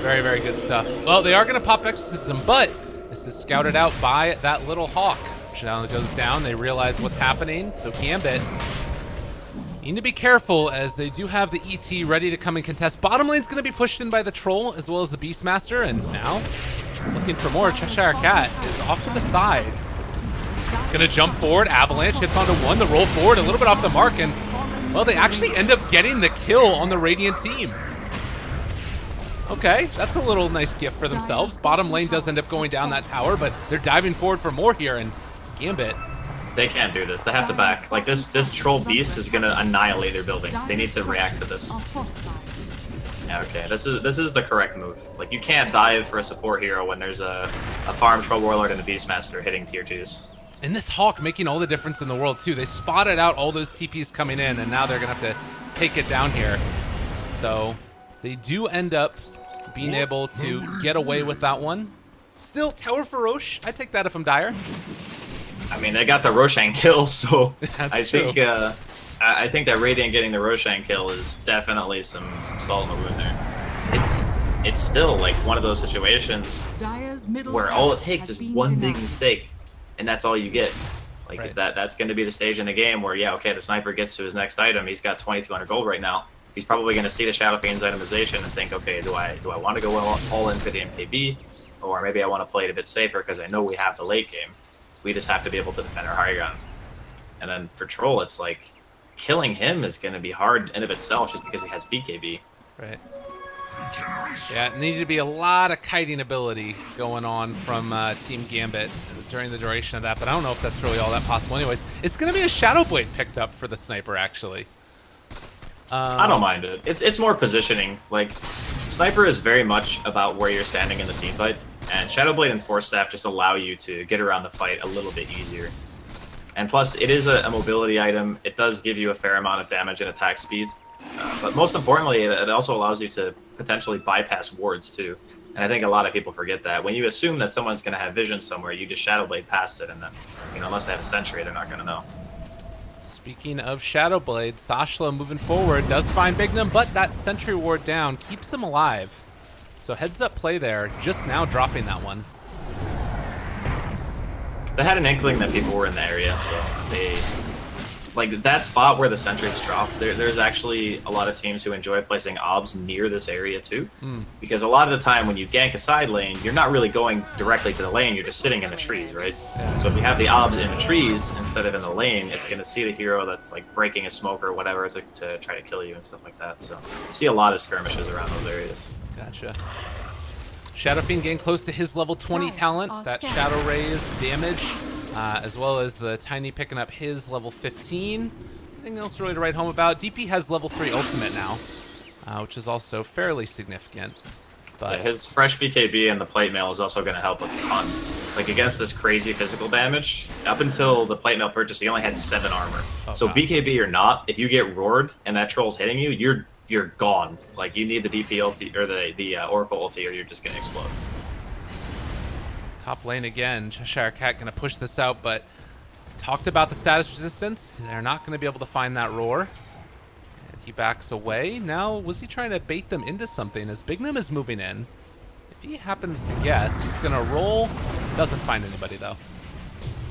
S1: Very, very good stuff. Well, they are gonna pop Exorcism, but this is scouted out by that little Hawk. Which now goes down. They realize what's happening. So Gambit need to be careful as they do have the ET ready to come and contest. Bottom lane's going to be pushed in by the Troll as well as the Beastmaster. And now, looking for more, Cheshire Cat is off to the side. He's going to jump forward. Avalanche hits onto one. The roll forward a little bit off the mark. And, well, they actually end up getting the kill on the Radiant team. Okay, that's a little nice gift for themselves. Bottom lane does end up going down that tower, but they're diving forward for more here, and Gambit.
S2: They can't do this. They have to back. Like, this Troll Beast is going to annihilate their buildings. They need to react to this. Yeah, okay, this is the correct move. Like, you can't dive for a support hero when there's a farm Troll Warlord and a Beastmaster hitting tier 2s.
S1: And this Hawk making all the difference in the world, too. They spotted out all those TPs coming in, and now they're going to have to take it down here. So they do end up being able to get away with that one. Still, Tower for Roche. I take that if I'm Dire.
S2: I mean, they got the Roshan kill, so
S1: I think
S2: that Radiant getting the Roshan kill is definitely some salt in the wound there. It's still like one of those situations where all it takes is one big mistake, and that's all you get. Like right. That's going to be the stage in the game where the sniper gets to his next item. He's got 2,200 gold right now. He's probably going to see the Shadow Fiend's itemization and think, okay, do I want to go all in for the MKB, or maybe I want to play it a bit safer because I know we have the late game. We just have to be able to defend our high ground. And then for Troll, it's like killing him is going to be hard in of itself just because he has BKB.
S1: Right. Yeah, it needed to be a lot of kiting ability going on from Team Gambit during the duration of that, but I don't know if that's really all that possible anyways. It's going to be a Shadow Blade picked up for the sniper, actually.
S2: I don't mind it. It's more positioning. Like, sniper is very much about where you're standing in the team fight, and Shadow Blade and Force Staff just allow you to get around the fight a little bit easier. And plus, it is a mobility item. It does give you a fair amount of damage and attack speed. But most importantly, it also allows you to potentially bypass wards, too. And I think a lot of people forget that. When you assume that someone's going to have vision somewhere, you just Shadow Blade past it, and then, unless they have a sentry, they're not going to know.
S1: Speaking of Shadow Blade, Sashla moving forward does find Bignum, but that sentry ward down keeps him alive. So heads up play there, just now dropping that one.
S2: They had an inkling that people were in the area, so they... Like, that spot where the sentries drop, there's actually a lot of teams who enjoy placing obs near this area, too. Because a lot of the time, when you gank a side lane, you're not really going directly to the lane, you're just sitting in the trees, right? Yeah. So if you have the obs in the trees instead of in the lane, it's going to see the hero that's, like, breaking a smoke or whatever to try to kill you and stuff like that. So I see a lot of skirmishes around those areas.
S1: Gotcha. Shadow Fiend getting close to his level 20 talent, that Shadow Raise damage. As well as the Tiny picking up his level 15. Anything else really to write home about? DP has level 3 ultimate now, which is also fairly significant. But
S2: yeah, his fresh BKB and the plate mail is also going to help a ton. Like, against this crazy physical damage, up until the plate mail purchase, he only had 7 armor.
S1: Oh,
S2: so
S1: God.
S2: BKB or not, if you get roared and that troll's hitting you, you're gone. Like, you need the DP ulti or the Oracle ulti, or you're just going to explode.
S1: Top lane again, Cheshire Cat gonna push this out, but talked about the status resistance. They're not gonna be able to find that roar. And he backs away. Now, was he trying to bait them into something as Bignum is moving in? If he happens to guess, he's gonna roll. Doesn't find anybody though.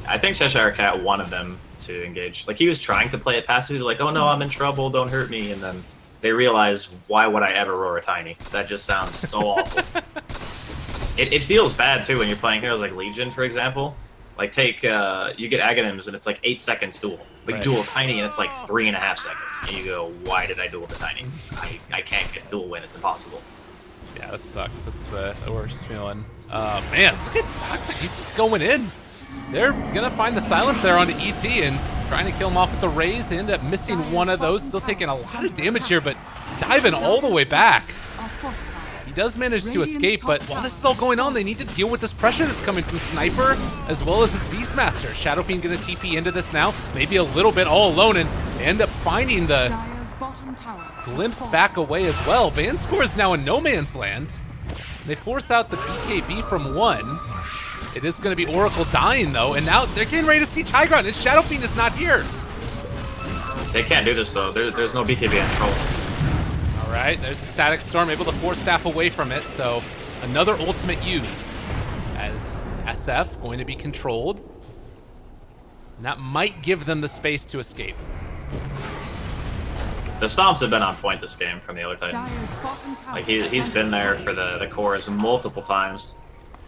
S2: I think Cheshire Cat wanted them to engage. Like, he was trying to play it passively, like, oh no, I'm in trouble, don't hurt me, and then they realize, why would I ever roar a Tiny? That just sounds so awful. It feels bad, too, when you're playing heroes like Legion, for example. Like, take, you get Aghanims, and it's like 8 seconds duel. But
S1: Right.
S2: you duel Tiny, and it's like 3.5 seconds. And you go, why did I duel the Tiny? I can't get duel win, it's impossible.
S1: Yeah, that sucks. That's the worst feeling. Man, look at Toxic. He's just going in. They're going to find the silence there onto ET and trying to kill him off with the raise. They end up missing one of those. Still taking a lot of damage here, but diving all the way back. He does manage to escape, but while this is all going on, they need to deal with this pressure that's coming from Sniper as well as this Beastmaster. Shadow Fiend going to TP into this now, maybe a little bit all alone, and they end up finding the glimpse back away as well. Vanscore is now in no man's land. They force out the BKB from 1. It is going to be Oracle dying, though, and now they're getting ready to see high ground, and Shadow Fiend is not here.
S2: They can't do this, though. There's no BKB in control.
S1: All right, there's the Static Storm, able to force staff away from it, so another ultimate used as SF going to be controlled. And that might give them the space to escape.
S2: The stomps have been on point this game from the other Titan. Like, he's been there for the cores multiple times.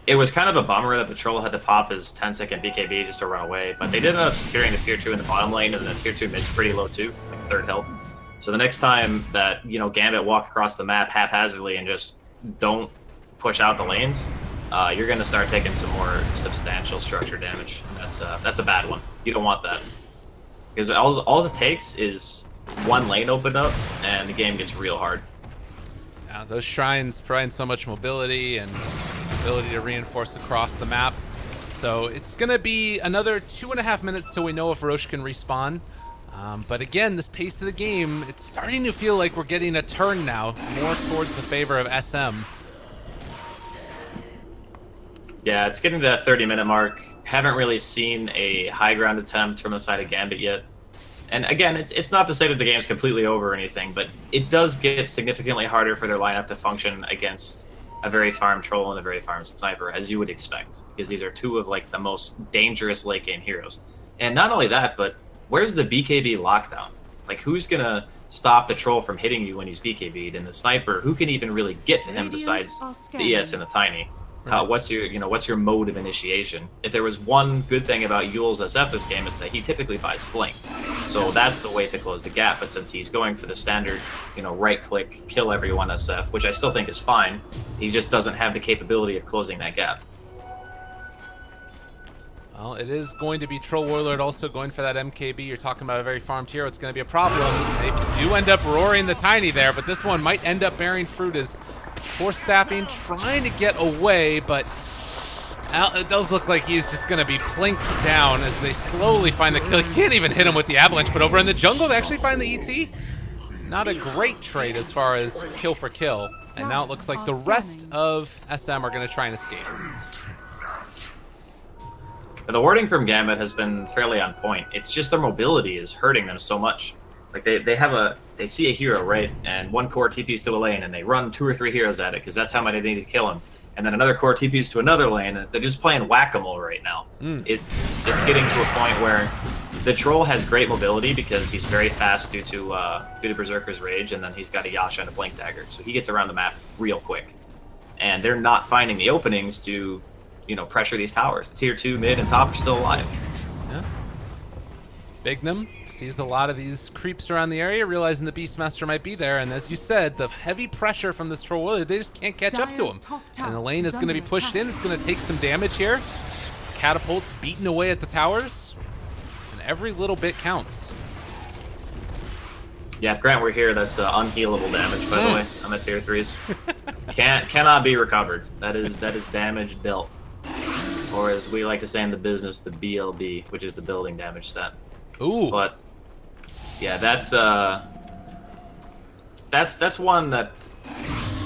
S2: It was kind of a bummer that the troll had to pop his 10-second BKB just to run away, but they did end up securing the tier 2 in the bottom lane, and the tier 2 mid's pretty low too. It's like 3rd health. So the next time that, Gambit walk across the map haphazardly and just don't push out the lanes, you're going to start taking some more substantial structure damage. That's a bad one. You don't want that. Because all it takes is one lane opened up, and the game gets real hard.
S1: Yeah, those shrines provide so much mobility and ability to reinforce across the map. So it's going to be another 2.5 minutes till we know if Roche can respawn. But again, this pace of the game, it's starting to feel like we're getting a turn now, more towards the favor of SM.
S2: Yeah, it's getting to that 30-minute mark. Haven't really seen a high ground attempt from the side of Gambit yet. And again, it's not to say that the game's completely over or anything, but it does get significantly harder for their lineup to function against a very farm troll and a very farm sniper, as you would expect, because these are two of like the most dangerous late game heroes. And not only that, but where's the BKB lockdown? Like, who's gonna stop the troll from hitting you when he's BKB'd? And the sniper, who can even really get to him besides the ES and the Tiny? Right. What's your mode of initiation? If there was one good thing about Yule's SF this game, it's that he typically buys Blink. So that's the way to close the gap. But since he's going for the standard, right-click, kill everyone SF, which I still think is fine, he just doesn't have the capability of closing that gap.
S1: Well, it is going to be Troll Warlord also going for that MKB. You're talking about a very farmed hero. It's going to be a problem. They do end up roaring the Tiny there, but this one might end up bearing fruit as Force Staffing trying to get away, but it does look like he's just going to be plinked down as they slowly find the kill. He can't even hit him with the Avalanche, but over in the jungle, they actually find the ET. Not a great trade as far as kill for kill. And now it looks like the rest of SM are going to try and escape.
S2: The wording from Gambit has been fairly on point. It's just their mobility is hurting them so much. Like they see a hero, right, and one core TPs to a lane, and they run 2 or 3 heroes at it because that's how many they need to kill him. And then another core TPs to another lane, and they're just playing whack-a-mole right now. It's getting to a point where the troll has great mobility because he's very fast due to Berserker's Rage, and then he's got a Yasha and a Blink Dagger, so he gets around the map real quick. And they're not finding the openings to, pressure these towers. The tier 2, mid, and top are still alive.
S1: Yeah. Bignum sees a lot of these creeps around the area, realizing the Beastmaster might be there, and as you said, the heavy pressure from this Troll Warrior, they just can't catch up to him. And the lane is going to be pushed in. It's going to take some damage here. Catapults beating away at the towers, and every little bit counts.
S2: Yeah, if Grant were here, that's unhealable damage, by the way, on the tier 3s. Cannot be recovered. That is damage dealt. Or as we like to say in the business, the BLD, which is the building damage stat.
S1: Ooh.
S2: But yeah, that's one that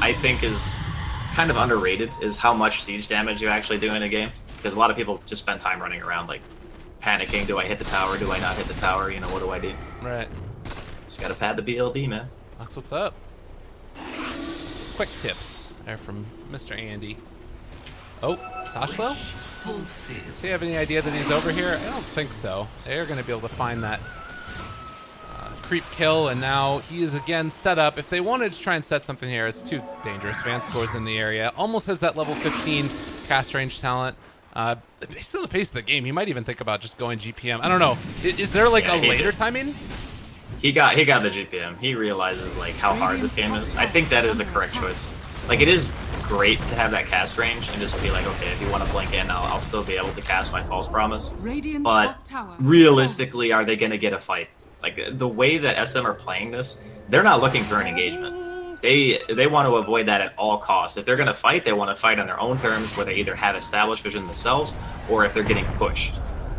S2: I think is kind of underrated, is how much siege damage you actually do in a game. Because a lot of people just spend time running around like panicking, do I hit the tower, do I not hit the tower, what do I do?
S1: Right.
S2: Just gotta pad the BLD, man.
S1: That's what's up. Quick tips there from Mr. Andy. Oh, Sashlo? Does he have any idea that he's over here? I don't think so. They're going to be able to find that creep kill, and now he is again set up. If they wanted to try and set something here, it's too dangerous. Van scores in the area. Almost has that level 15 cast range talent. Based on the pace of the game, he might even think about just going GPM. I don't know. Is there like a later timing?
S2: He got the GPM. He realizes like how hard this game is. I think that is the correct choice. Like, it is great to have that cast range and just be like, okay, if you want to blink in, I'll still be able to cast my false promise. But realistically, are they going to get a fight? Like, the way that SM are playing this, they're not looking for an engagement. They want to avoid that at all costs. If they're going to fight, they want to fight on their own terms, where they either have established vision themselves or if they're getting pushed.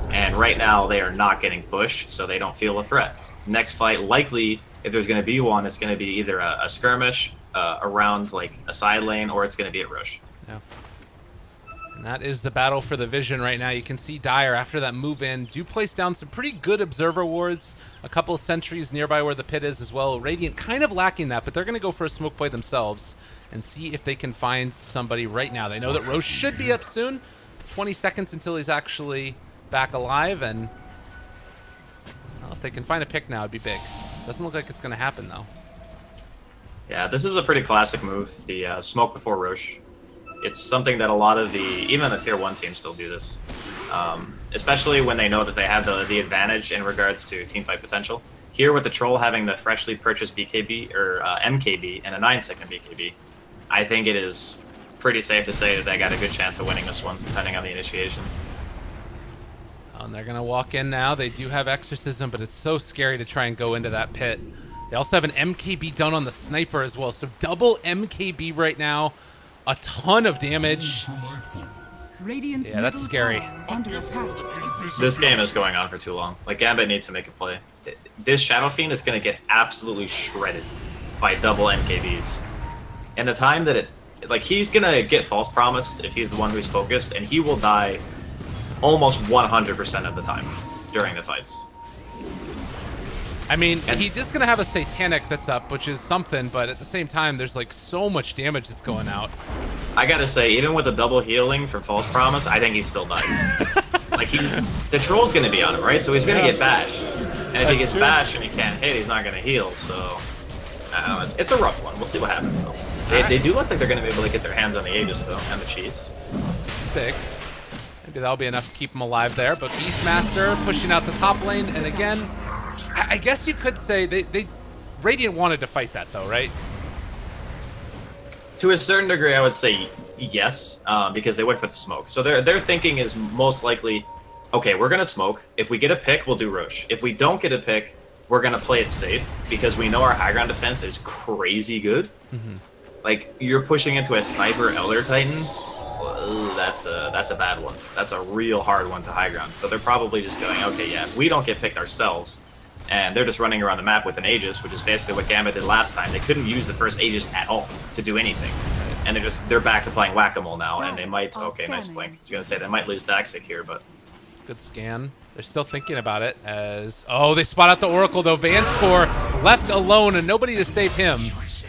S2: And right now, they are not getting pushed, so they don't feel a threat. Next fight, likely, if there's going to be one, it's going to be either a skirmish around like a side lane, or it's going to be a rush.
S1: Yeah. And that is the battle for the vision right now. You can see Dire, after that move in, do place down some pretty good observer wards, a couple of sentries nearby where the pit is as well. Radiant kind of lacking that, but they're going to go for a smoke play themselves and see if they can find somebody right now. They know that Roche should be up soon. 20 seconds until he's actually back alive, and well, if they can find a pick now, it'd be big. Doesn't look like it's going to happen though.
S2: Yeah, this is a pretty classic move, the smoke before Roche. It's something that a lot of even the tier 1 teams still do this. Especially when they know that they have the advantage in regards to teamfight potential. Here with the Troll having the freshly purchased BKB, or MKB, and a 9-second BKB, I think it is pretty safe to say that they got a good chance of winning this one, depending on the initiation.
S1: And they're going to walk in now. They do have Exorcism, but it's so scary to try and go into that pit. They also have an MKB done on the sniper as well. So double MKB right now. A ton of damage. Yeah, that's scary.
S2: This game is going on for too long. Like, Gambit needs to make a play. This Shadow Fiend is going to get absolutely shredded by double MKBs. And the time that he's going to get false promised if he's the one who's focused, and he will die almost 100% of the time during the fights.
S1: I mean, he's just going to have a Satanic that's up, which is something, but at the same time, there's like so much damage that's going out.
S2: I gotta say, even with the double healing from False Promise, I think he still dies. Like, the Troll's going to be on him, right? So he's going to get bashed. And if he gets bashed and he can't hit, he's not going to heal, so I don't know, it's a rough one. We'll see what happens, though. They do look like they're going to be able to get their hands on the Aegis, though, and the cheese.
S1: It's big. Maybe that'll be enough to keep them alive there. But Beastmaster pushing out the top lane. And again, I guess you could say they Radiant wanted to fight that, though, right?
S2: To a certain degree, I would say yes, because they went for the smoke. So their thinking is most likely, okay, we're going to smoke. If we get a pick, we'll do Roche. If we don't get a pick, we're going to play it safe because we know our high ground defense is crazy good. Like, you're pushing into a sniper Elder Titan, well, that's a bad one. That's a real hard one to high ground. So they're probably just going, okay, yeah, if we don't get picked ourselves, and they're just running around the map with an Aegis, which is basically what Gambit did last time. They couldn't use the first Aegis at all to do anything. And they're back to playing whack-a-mole now, and they might, okay, nice blink. I was going to say, they might lose Daxic here, but...
S1: Good scan. They're still thinking about it as... Oh, they spot out the Oracle, though. Vanscore left alone, and nobody to save him.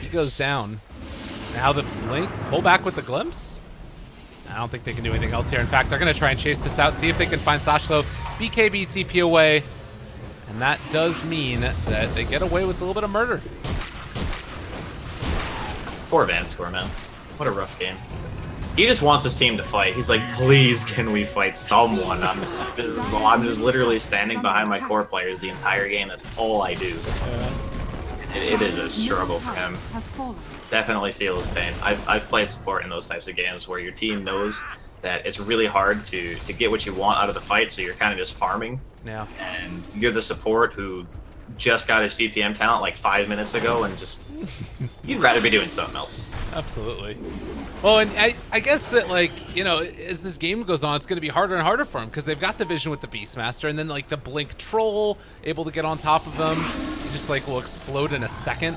S1: He goes down. Now the blink, pull back with the glimpse. I don't think they can do anything else here. In fact, they're going to try and chase this out, see if they can find Sashlo. BKB TP away. And that does mean that they get away with a little bit of murder.
S2: Poor Vanscore, man. What a rough game. He just wants his team to fight. He's like, please, can we fight someone? I'm just literally standing behind my core players the entire game. That's all I do. It is a struggle for him. Definitely feel his pain. I've played support in those types of games where your team knows that it's really hard to get what you want out of the fight, so you're kind of just farming. Yeah. And you're the support who just got his GPM talent like 5 minutes ago, and just you'd rather be doing something else.
S1: Absolutely. Well, and I guess that, like, you know, as this game goes on, it's going to be harder and harder for him because they've got the vision with the Beastmaster, and then like the Blink Troll able to get on top of them. He just like will explode in a second.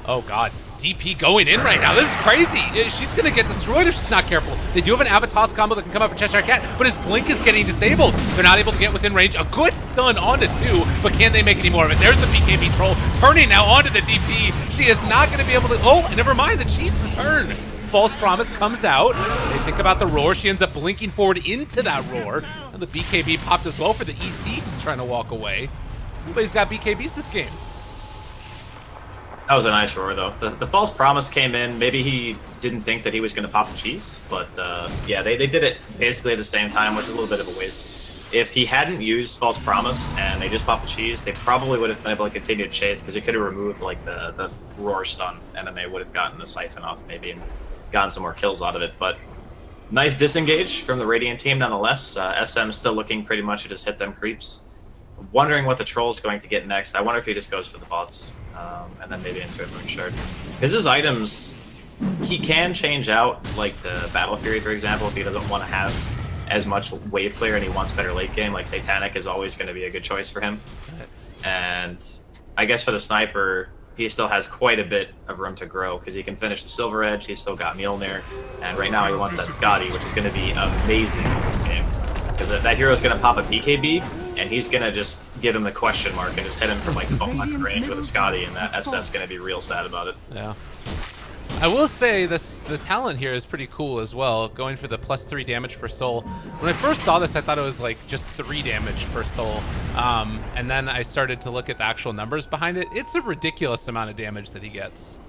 S1: Oh god, DP going in right now. This is crazy. She's going to get destroyed if she's not careful. They do have an Avatos combo that can come up for Cheshire Cat, but his Blink is getting disabled. They're not able to get within range. A good stun onto 2, but can they make any more of it? There's the BKB Troll turning now onto the DP. She is not going to be able to... Oh, never mind. The cheese the turn. False Promise comes out. They think about the roar. She ends up blinking forward into that roar. And the BKB popped as well for the ET who's trying to walk away. Everybody's got BKBs this game.
S2: That was a nice roar, though. The False Promise came in. Maybe he didn't think that he was going to pop the cheese, but yeah, they did it basically at the same time, which is a little bit of a waste. If he hadn't used False Promise and they just popped the cheese, they probably would have been able to continue to chase because he could have removed like the roar stun, and then they would have gotten the siphon off maybe and gotten some more kills out of it. But nice disengage from the Radiant team nonetheless. SM still looking pretty much to just hit them creeps. Wondering what the Troll's going to get next. I wonder if he just goes for the bots. And then maybe into a Moon Shard. Because his items, he can change out, like the Battle Fury, for example, if he doesn't want to have as much wave clear and he wants better late game. Like Satanic is always going to be a good choice for him. And I guess for the Sniper, he still has quite a bit of room to grow because he can finish the Silver Edge, he's still got Mjolnir, and right now he wants that Scotty, which is going to be amazing in this game. Because that hero is going to pop a BKB, and he's going to just give him the question mark and just hit him from like 1200 range with a Scotty, and that SF's going to be real sad about it. Yeah.
S1: I will say the talent here is pretty cool as well, going for the +3 damage per soul. When I first saw this, I thought it was like just 3 damage per soul. And then I started to look at the actual numbers behind it. It's a ridiculous amount of damage that he gets.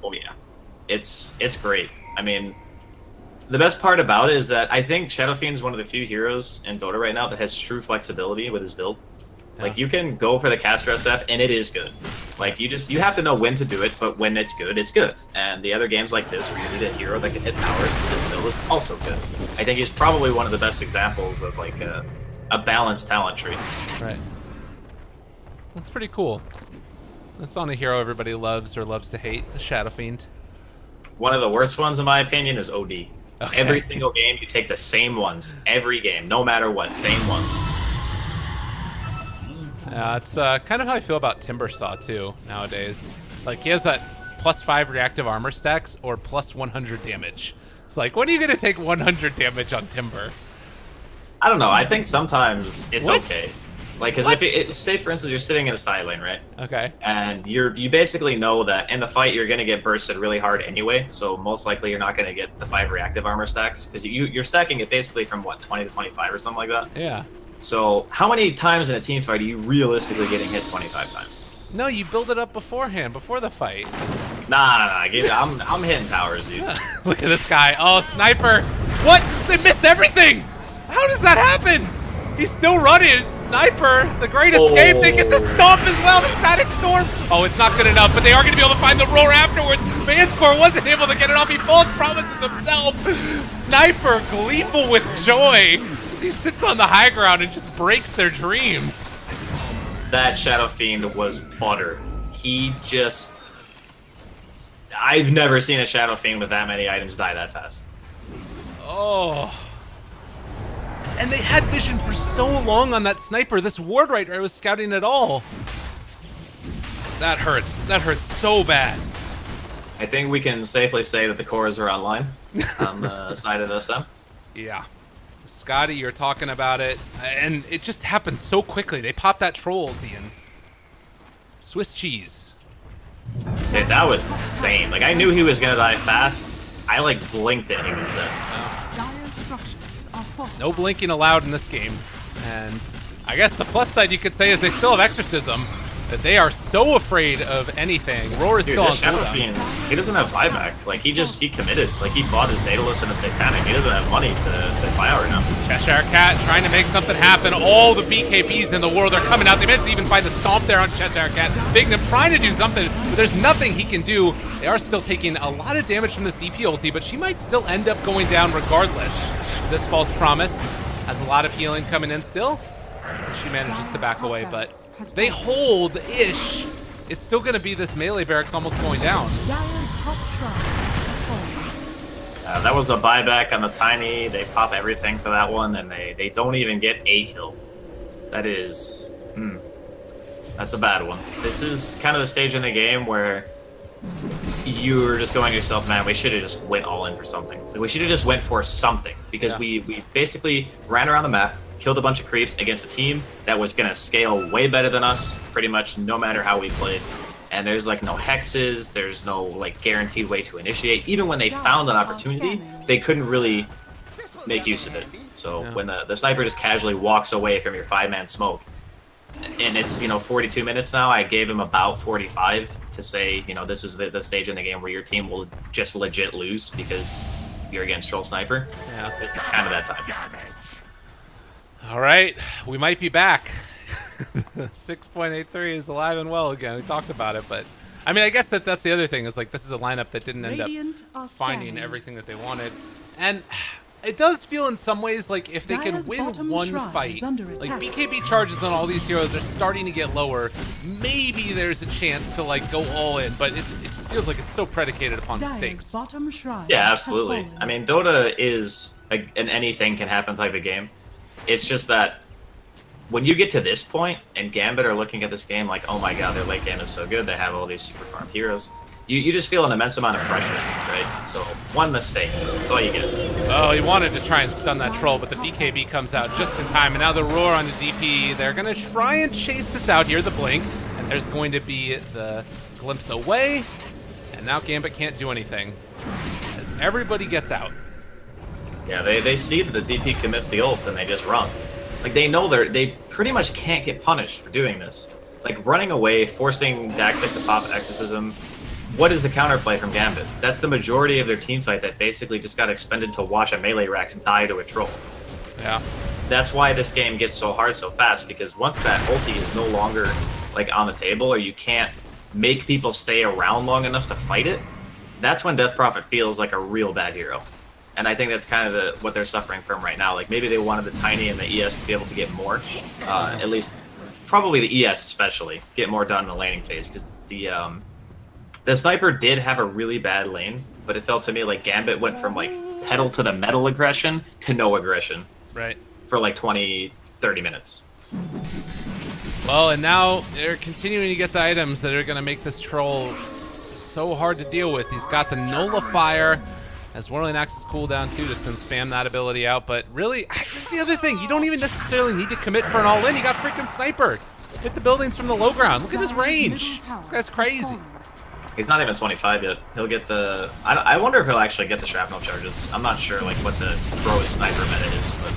S2: Oh yeah. It's great. I mean, the best part about it is that I think Shadow Fiend's one of the few heroes in Dota right now that has true flexibility with his build. Yeah. Like, you can go for the caster SF, and it is good. Like, you have to know when to do it, but when it's good, it's good. And the other games like this, where you need a hero that can hit towers, this build is also good. I think he's probably one of the best examples of, like, a balanced talent tree.
S1: Right. That's pretty cool. That's on a hero everybody loves or loves to hate, the Shadow Fiend.
S2: One of the worst ones, in my opinion, is OD. Okay. Every single game, you take the same ones. Every game, no matter what, same ones.
S1: It's kind of how I feel about Timbersaw, too, nowadays. Like, he has that +5 reactive armor stacks or +100 damage. It's like, when are you going to take 100 damage on Timber?
S2: I don't know. I think sometimes it's okay. Like, because if say, for instance, you're sitting in a side lane, right?
S1: Okay.
S2: And you basically know that in the fight you're going to get bursted really hard anyway, so most likely you're not going to get the 5 reactive armor stacks, because you're stacking it basically from, what, 20 to 25 or something like that?
S1: Yeah.
S2: So how many times in a team fight are you realistically getting hit 25 times?
S1: No, you build it up beforehand, before the fight.
S2: Nah. I'm hitting towers, dude.
S1: Look at this guy. Oh, sniper. What? They miss everything. How does that happen? He's still running. Sniper, the great escape. They get the stomp as well. The static storm. Oh, it's not good enough, but they are going to be able to find the roar afterwards. Manscore wasn't able to get it off. He false promises himself. Sniper, gleeful with joy. He sits on the high ground and just breaks their dreams.
S2: That Shadow Fiend was butter. He just... I've never seen a Shadow Fiend with that many items die that fast.
S1: Oh. And they had vision for so long on that sniper. This ward right was scouting it all. That hurts. That hurts so bad.
S2: I think we can safely say that the cores are online on the side of the SM.
S1: Yeah. Scotty, you're talking about it. And it just happened so quickly. They popped that troll at the end. Swiss cheese.
S2: Dude, that was insane. Like, I knew he was going to die fast. I, like, blinked and he was dead.
S1: No blinking allowed in this game. And I guess the plus side you could say is they still have Exorcism. That they are so afraid of anything. Roar is still on
S2: Shadow Fiend, he doesn't have buyback. Like, he committed. Like, he bought his Daedalus and a Satanic. He doesn't have money to buy out right now.
S1: Cheshire Cat trying to make something happen. All the BKBs in the world are coming out. They managed to even find the stomp there on Cheshire Cat. Bignum trying to do something, but there's nothing he can do. They are still taking a lot of damage from this DP ulti, but she might still end up going down regardless. This false promise has a lot of healing coming in still. She manages to back away, but they hold-ish. It's still going to be this melee barracks almost going down.
S2: That was a buyback on the Tiny. They pop everything for that one, and they don't even get a kill. That is... that's a bad one. This is kind of the stage in the game where you're just going to yourself, man, we should have just went all in for something. Like, we should have just went for something, because we basically ran around the map, killed a bunch of creeps against a team that was going to scale way better than us, pretty much no matter how we played. And there's like no hexes, there's no like guaranteed way to initiate. Even when they found an opportunity, they couldn't really make use of it. So when the sniper just casually walks away from your 5-man smoke, and it's, 42 minutes now, I gave him about 45 to say, this is the stage in the game where your team will just legit lose because you're against Troll Sniper.
S1: Yeah.
S2: It's kind of that time.
S1: All right, we might be back. 6.83 is alive and well again. We talked about it, but I mean, I guess that's the other thing is like this is a lineup that didn't end up finding everything that they wanted, and it does feel in some ways like if they can win one fight, like BKB charges on all these heroes are starting to get lower. Maybe there's a chance to like go all in, but it feels like it's so predicated upon mistakes.
S2: Yeah, absolutely. I mean, Dota is an anything can happen type of game. It's just that when you get to this point and Gambit are looking at this game like, oh my god, their late game is so good, they have all these super farmed heroes, you just feel an immense amount of pressure, right? So one mistake, that's all you get.
S1: Oh, he wanted to try and stun that troll, but the BKB comes out just in time, and now the roar on the DP. They're going to try and chase this out here, the blink, and there's going to be the glimpse away, and now Gambit can't do anything as everybody gets out.
S2: Yeah, they see that the DP commits the ult and they just run. Like, they know they pretty much can't get punished for doing this. Like, running away, forcing Daxik to pop Exorcism. What is the counterplay from Gambit? That's the majority of their team fight that basically just got expended to watch a melee Rax die to a troll.
S1: Yeah.
S2: That's why this game gets so hard so fast, because once that ulti is no longer like on the table, or you can't make people stay around long enough to fight it, that's when Death Prophet feels like a real bad hero. And I think that's kind of what they're suffering from right now. Like, maybe they wanted the Tiny and the ES to be able to get more, at least probably the ES especially, get more done in the laning phase, because the sniper did have a really bad lane, but it felt to me like Gambit went from like pedal to the metal aggression to no aggression.
S1: Right.
S2: For like 20, 30 minutes.
S1: Well, and now they're continuing to get the items that are going to make this troll so hard to deal with. He's got the Nullifier. As Whirling Axe's cooldown too to send spam that ability out, but really, that's the other thing. You don't even necessarily need to commit for an all-in. You got freaking Sniper. Hit the buildings from the low ground. Look at his range. This guy's crazy.
S2: He's not even 25 yet. He'll get the... I wonder if he'll actually get the shrapnel charges. I'm not sure like what the pro sniper meta is, but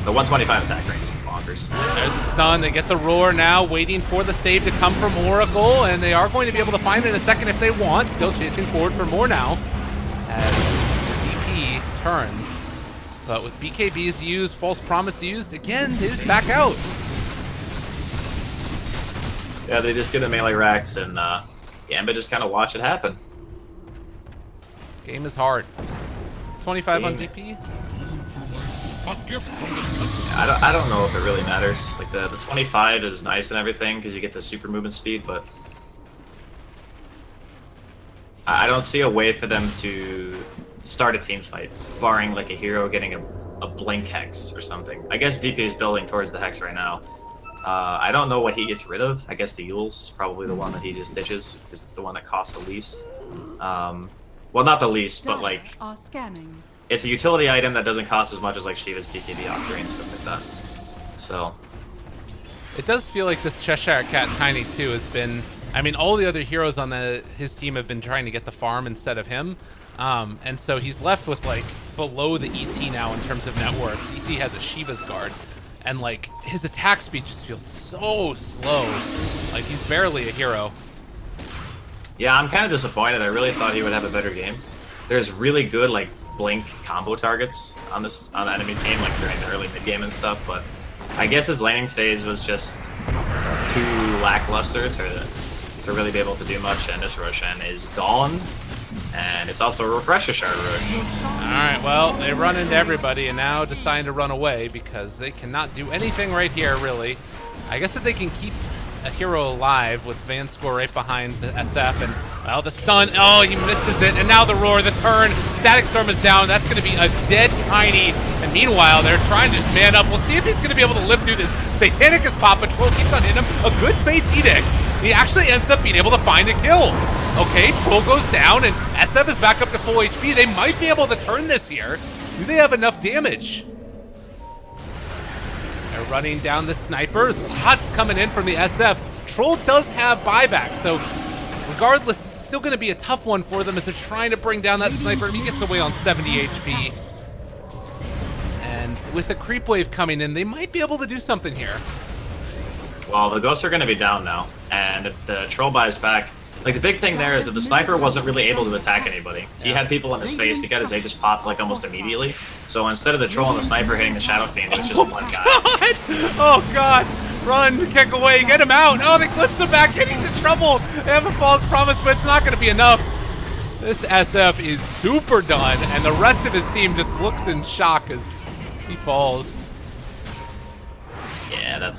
S2: the 125 attack range is fine. bonkers.
S1: There's the stun. They get the roar now, waiting for the save to come from Oracle, and they are going to be able to find it in a second if they want. Still chasing forward for more now as DP turns. But with BKBs used, False Promise used, again, they just back out.
S2: Yeah, they just get the melee racks, and Gambit just kind of watch it happen.
S1: Game is hard. 25 on DP.
S2: I don't know if it really matters. Like the 25 is nice and everything because you get the super movement speed, but I don't see a way for them to start a team fight, barring like a hero getting a blink hex or something. I guess DP is building towards the hex right now. I don't know what he gets rid of. I guess the Yules is probably the one that he just ditches because it's the one that costs the least. Well, not the least, but like it's a utility item that doesn't cost as much as like Shiva's BKB Octane and stuff like that. So
S1: it does feel like this Cheshire Cat Tiny too has been. I mean, all the other heroes on his team have been trying to get the farm instead of him. And so he's left with like below the ET now in terms of net worth. ET has a Shiva's Guard, and like his attack speed just feels so slow. Like he's barely a hero.
S2: Yeah, I'm kind of disappointed. I really thought he would have a better game. There's really good like blink combo targets on the enemy team, like during the early mid game and stuff. But I guess his laning phase was just too lackluster to really be able to do much. And this Roshan is gone. And it's also a refresher shard rush.
S1: Alright, well, they run into everybody and now decide to run away because they cannot do anything right here, really. I guess that they can keep a hero alive with Van Score right behind the SF, and, well, the stun, oh, he misses it, and now the roar, the turn, Static Storm is down, that's going to be a dead Tiny, and meanwhile, they're trying to just man up. We'll see if he's going to be able to live through this. Satanic is pop, Troll keeps on hitting him, a good Fate's Edict. He actually ends up being able to find a kill. Okay, Troll goes down, and SF is back up to full HP. They might be able to turn this here. Do they have enough damage? They're running down the sniper. Lots coming in from the SF. Troll does have buyback, so regardless, it's still going to be a tough one for them as they're trying to bring down that sniper. He gets away on 70 HP. And with the creep wave coming in, they might be able to do something here.
S2: Well, the ghosts are going to be down now, and if the Troll buys back, like the big thing there is that the sniper wasn't really able to attack anybody. He had people in his face. He got his Aegis popped like almost immediately. So instead of the Troll and the sniper hitting the Shadow Fiend, it was just one guy.
S1: Oh god! Run, kick away, get him out! Oh, they clips him back, and he's in trouble! They have a false promise, but it's not going to be enough. This SF is super done, and the rest of his team just looks in shock as he falls.
S2: Yeah, that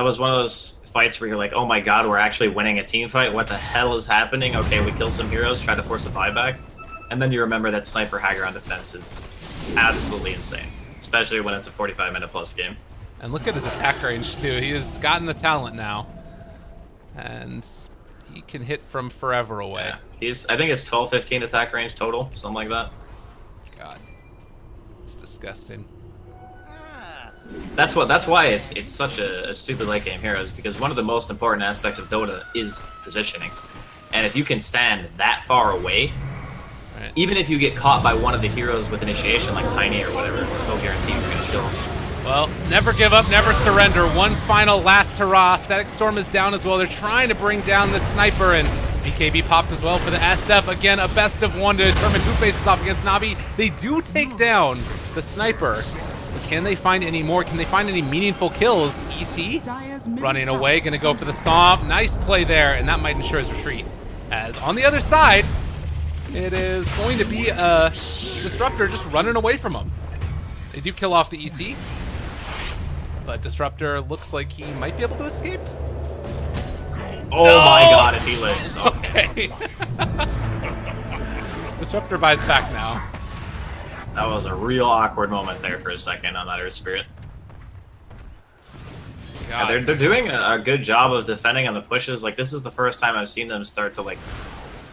S2: was one of those fights where you're like, oh my god, we're actually winning a team fight. What the hell is happening? Okay, we killed some heroes, tried to force a buyback. And then you remember that Sniper Hagger on defense is absolutely insane. Especially when it's a 45-minute plus game.
S1: And look at his attack range too. He has gotten the talent now. And he can hit from forever away.
S2: Yeah. I think it's 12-15 attack range total, something like that.
S1: God. It's disgusting.
S2: That's why it's such a stupid late game hero, is because one of the most important aspects of Dota is positioning. And if you can stand that far away, right, even if you get caught by one of the heroes with initiation like Tiny or whatever, it's no guarantee you're gonna kill him.
S1: Well, never give up, never surrender. One final last hurrah. Static Storm is down as well. They're trying to bring down the sniper, and BKB popped as well for the SF. Again, a best of one to determine who faces off against Navi. They do take down the sniper. Can they find any more? Can they find any meaningful kills? ET running away, gonna go for the stomp. Nice play there, and that might ensure his retreat. As on the other side, it is going to be a Disruptor just running away from him. They do kill off the ET, but Disruptor looks like he might be able to escape.
S2: Oh no! My god, if he lives.
S1: Okay. Disruptor buys back now.
S2: That was a real awkward moment there for a second on that Earth Spirit. Yeah, they're doing a good job of defending on the pushes. Like, this is the first time I've seen them start to, like,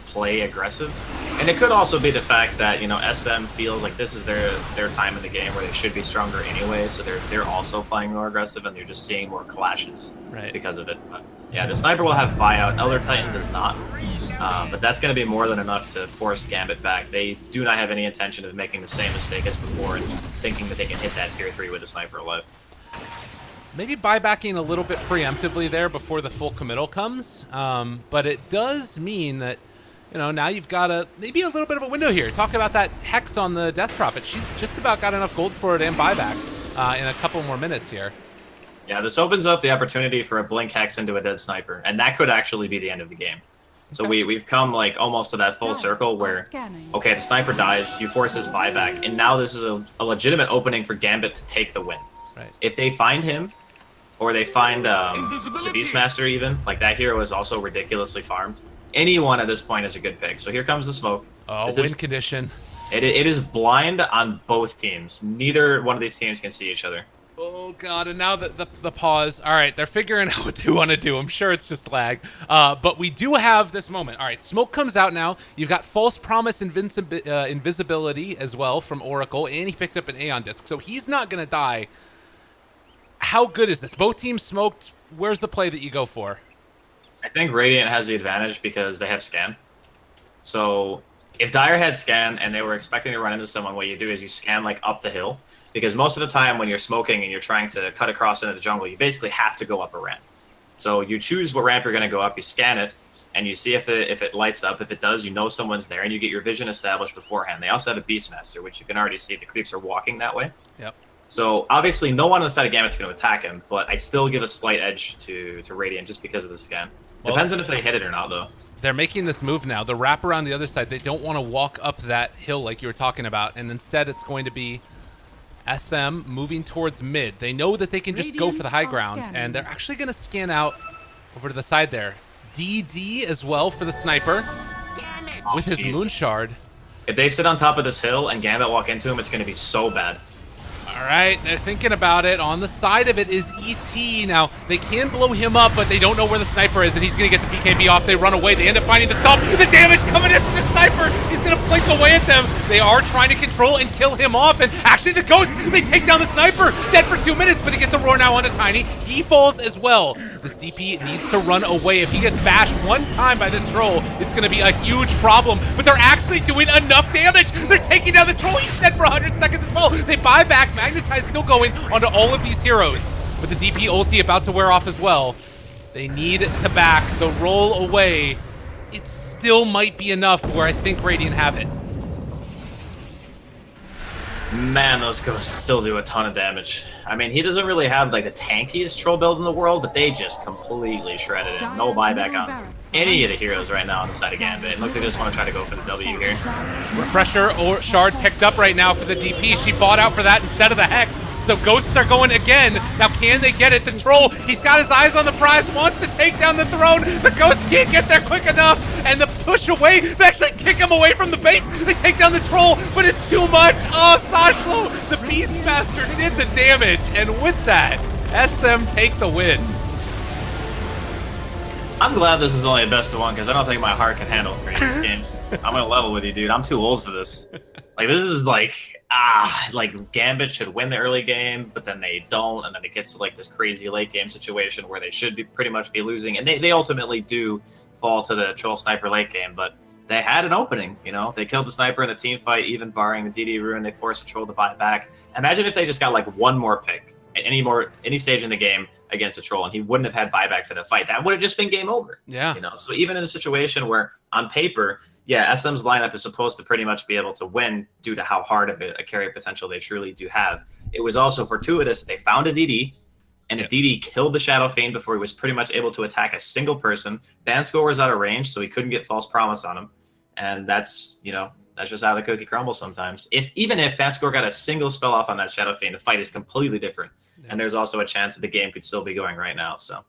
S2: play aggressive. And it could also be the fact that, you know, SM feels like this is their time in the game where they should be stronger anyway, so they're also playing more aggressive, and they're just seeing more clashes because of it. But Yeah, the sniper will have buyout. Elder Titan does not. But that's going to be more than enough to force Gambit back. They do not have any intention of making the same mistake as before and just thinking that they can hit that tier 3 with a sniper alive.
S1: Maybe buybacking a little bit preemptively there before the full committal comes. But it does mean that, you know, now you've got maybe a little bit of a window here. Talk about that Hex on the Death Prophet. She's just about got enough gold for it and buyback in a couple more minutes here.
S2: Yeah, this opens up the opportunity for a Blink Hex into a dead sniper, and that could actually be the end of the game. So we've come like almost to that full circle where, okay, the sniper dies, you force his buyback, and now this is a legitimate opening for Gambit to take the win.
S1: Right.
S2: If they find him, or they find the Beastmaster even, like that hero is also ridiculously farmed. Anyone at this point is a good pick. So here comes the smoke.
S1: Oh, win condition.
S2: It is blind on both teams. Neither one of these teams can see each other.
S1: Oh, God, and now the pause. All right, they're figuring out what they want to do. I'm sure it's just lag. But we do have this moment. All right, smoke comes out now. You've got False Promise Invisibility as well from Oracle, and he picked up an Aeon Disc, so he's not going to die. How good is this? Both teams smoked. Where's the play that you go for?
S2: I think Radiant has the advantage because they have scan. So if Dire had scan and they were expecting to run into someone, what you do is you scan like up the hill. Because most of the time when you're smoking and you're trying to cut across into the jungle, you basically have to go up a ramp. So you choose what ramp you're going to go up, you scan it, and you see if it lights up. If it does, you know someone's there, and you get your vision established beforehand. They also have a Beastmaster, which you can already see the creeps are walking that way.
S1: Yep.
S2: So obviously no one on the side of Gambit's going to attack him, but I still give a slight edge to Radiant just because of the scan.
S1: Well,
S2: depends on if they hit it or not, though.
S1: They're making this move now. The wrap around the other side, they don't want to walk up that hill like you were talking about, and instead it's going to be SM moving towards mid. They know that they can just go for the high ground, and they're actually going to scan out over to the side there. DD as well for the sniper with his Moon Shard.
S2: If they sit on top of this hill and Gambit walk into him, it's going to be so bad.
S1: All right, they're thinking about it. On the side of it is ET. Now, they can blow him up, but they don't know where the sniper is, and he's going to get the BKB off. They run away. They end up finding the stomp. The damage coming in from the sniper. He's going to blink away at them. They are trying to control and kill him off, and actually the Ghost, they take down the sniper. Dead for 2 minutes, but they get the roar now onto Tiny. He falls as well. This DP needs to run away. If he gets bashed one time by this troll, it's going to be a huge problem, but they're actually doing enough damage. They're taking down the troll. He's dead for 100 seconds as well. They buy back. Magnetize still going onto all of these heroes. With the DP ulti about to wear off as well. They need to back the roll away. It still might be enough where I think Radiant have it.
S2: Man, those ghosts still do a ton of damage. I mean, he doesn't really have like the tankiest troll build in the world, but they just completely shredded him. No buyback on any of the heroes right now on the side of Gambit. It looks like they just want to try to go for the W here.
S1: Refresher or Shard picked up right now for the DP. She bought out for that instead of the Hex. So Ghosts are going again. Now can they get it? The Troll, he's got his eyes on the prize, wants to take down the throne. The Ghosts can't get there quick enough. And the push away, they actually kick him away from the base. They take down the Troll, but it's too much. Oh, Slozhniy, the Beastmaster did the damage. And with that, SM take the win.
S2: I'm glad this is only a best of one because I don't think my heart can handle 3 of these games. I'm gonna level with you, dude. I'm too old for this. Like, this is like Gambit should win the early game, but then they don't, and then it gets to like this crazy late game situation where they should be pretty much be losing, and they ultimately do fall to the Troll Sniper late game, but they had an opening, you know? They killed the Sniper in the team fight, even barring the DD Rune, they forced the Troll to buy back. Imagine if they just got like one more pick at any stage in the game against a Troll, and he wouldn't have had buyback for the fight. That would have just been game over.
S1: Yeah.
S2: You know, so even in a situation where on paper, yeah, SM's lineup is supposed to pretty much be able to win due to how hard of a carry potential they truly do have. It was also fortuitous they found a DD, and the DD killed the Shadow Fiend before he was pretty much able to attack a single person. Vanscore was out of range, so he couldn't get False Promise on him. And that's, you know, that's just how the cookie crumbles sometimes. Even if Vanscore got a single spell off on that Shadow Fiend, the fight is completely different. Yeah. And there's also a chance that the game could still be going right now. So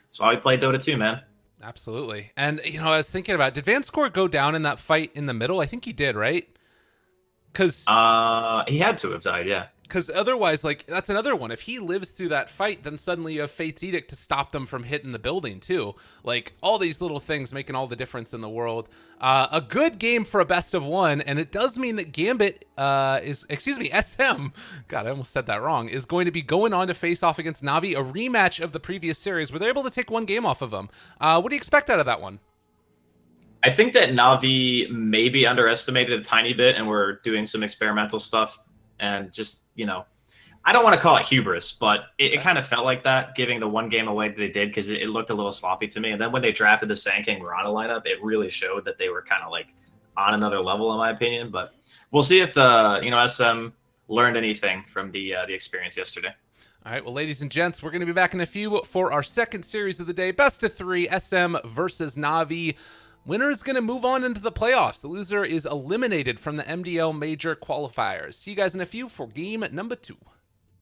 S2: that's why we played Dota 2, man.
S1: Absolutely. And, you know, I was thinking about, did Vanscore go down in that fight in the middle? I think he did, right? Because
S2: he had to have died, yeah.
S1: Because otherwise, like, that's another one. If he lives through that fight, then suddenly you have Fate's Edict to stop them from hitting the building, too. Like, all these little things making all the difference in the world. A good game for a best of one, and it does mean that Gambit SM, God, I almost said that wrong, is going to be going on to face off against Na'Vi, a rematch of the previous series where they're able to take one game off of them. What do you expect out of that one?
S2: I think that Na'Vi maybe underestimated a tiny bit, and we're doing some experimental stuff. And just, you know, I don't want to call it hubris, but it kind of felt like that, giving the one game away that they did, because it looked a little sloppy to me. And then when they drafted the Sand King Mirana lineup, it really showed that they were kind of like on another level, in my opinion. But we'll see if the, you know, SM learned anything from the experience yesterday.
S1: All right, well, ladies and gents, we're going to be back in a few for our second series of the day, best of 3, SM versus Na'Vi. Winner is going to move on into the playoffs. The loser is eliminated from the MDL Major Qualifiers. See you guys in a few for game number 2.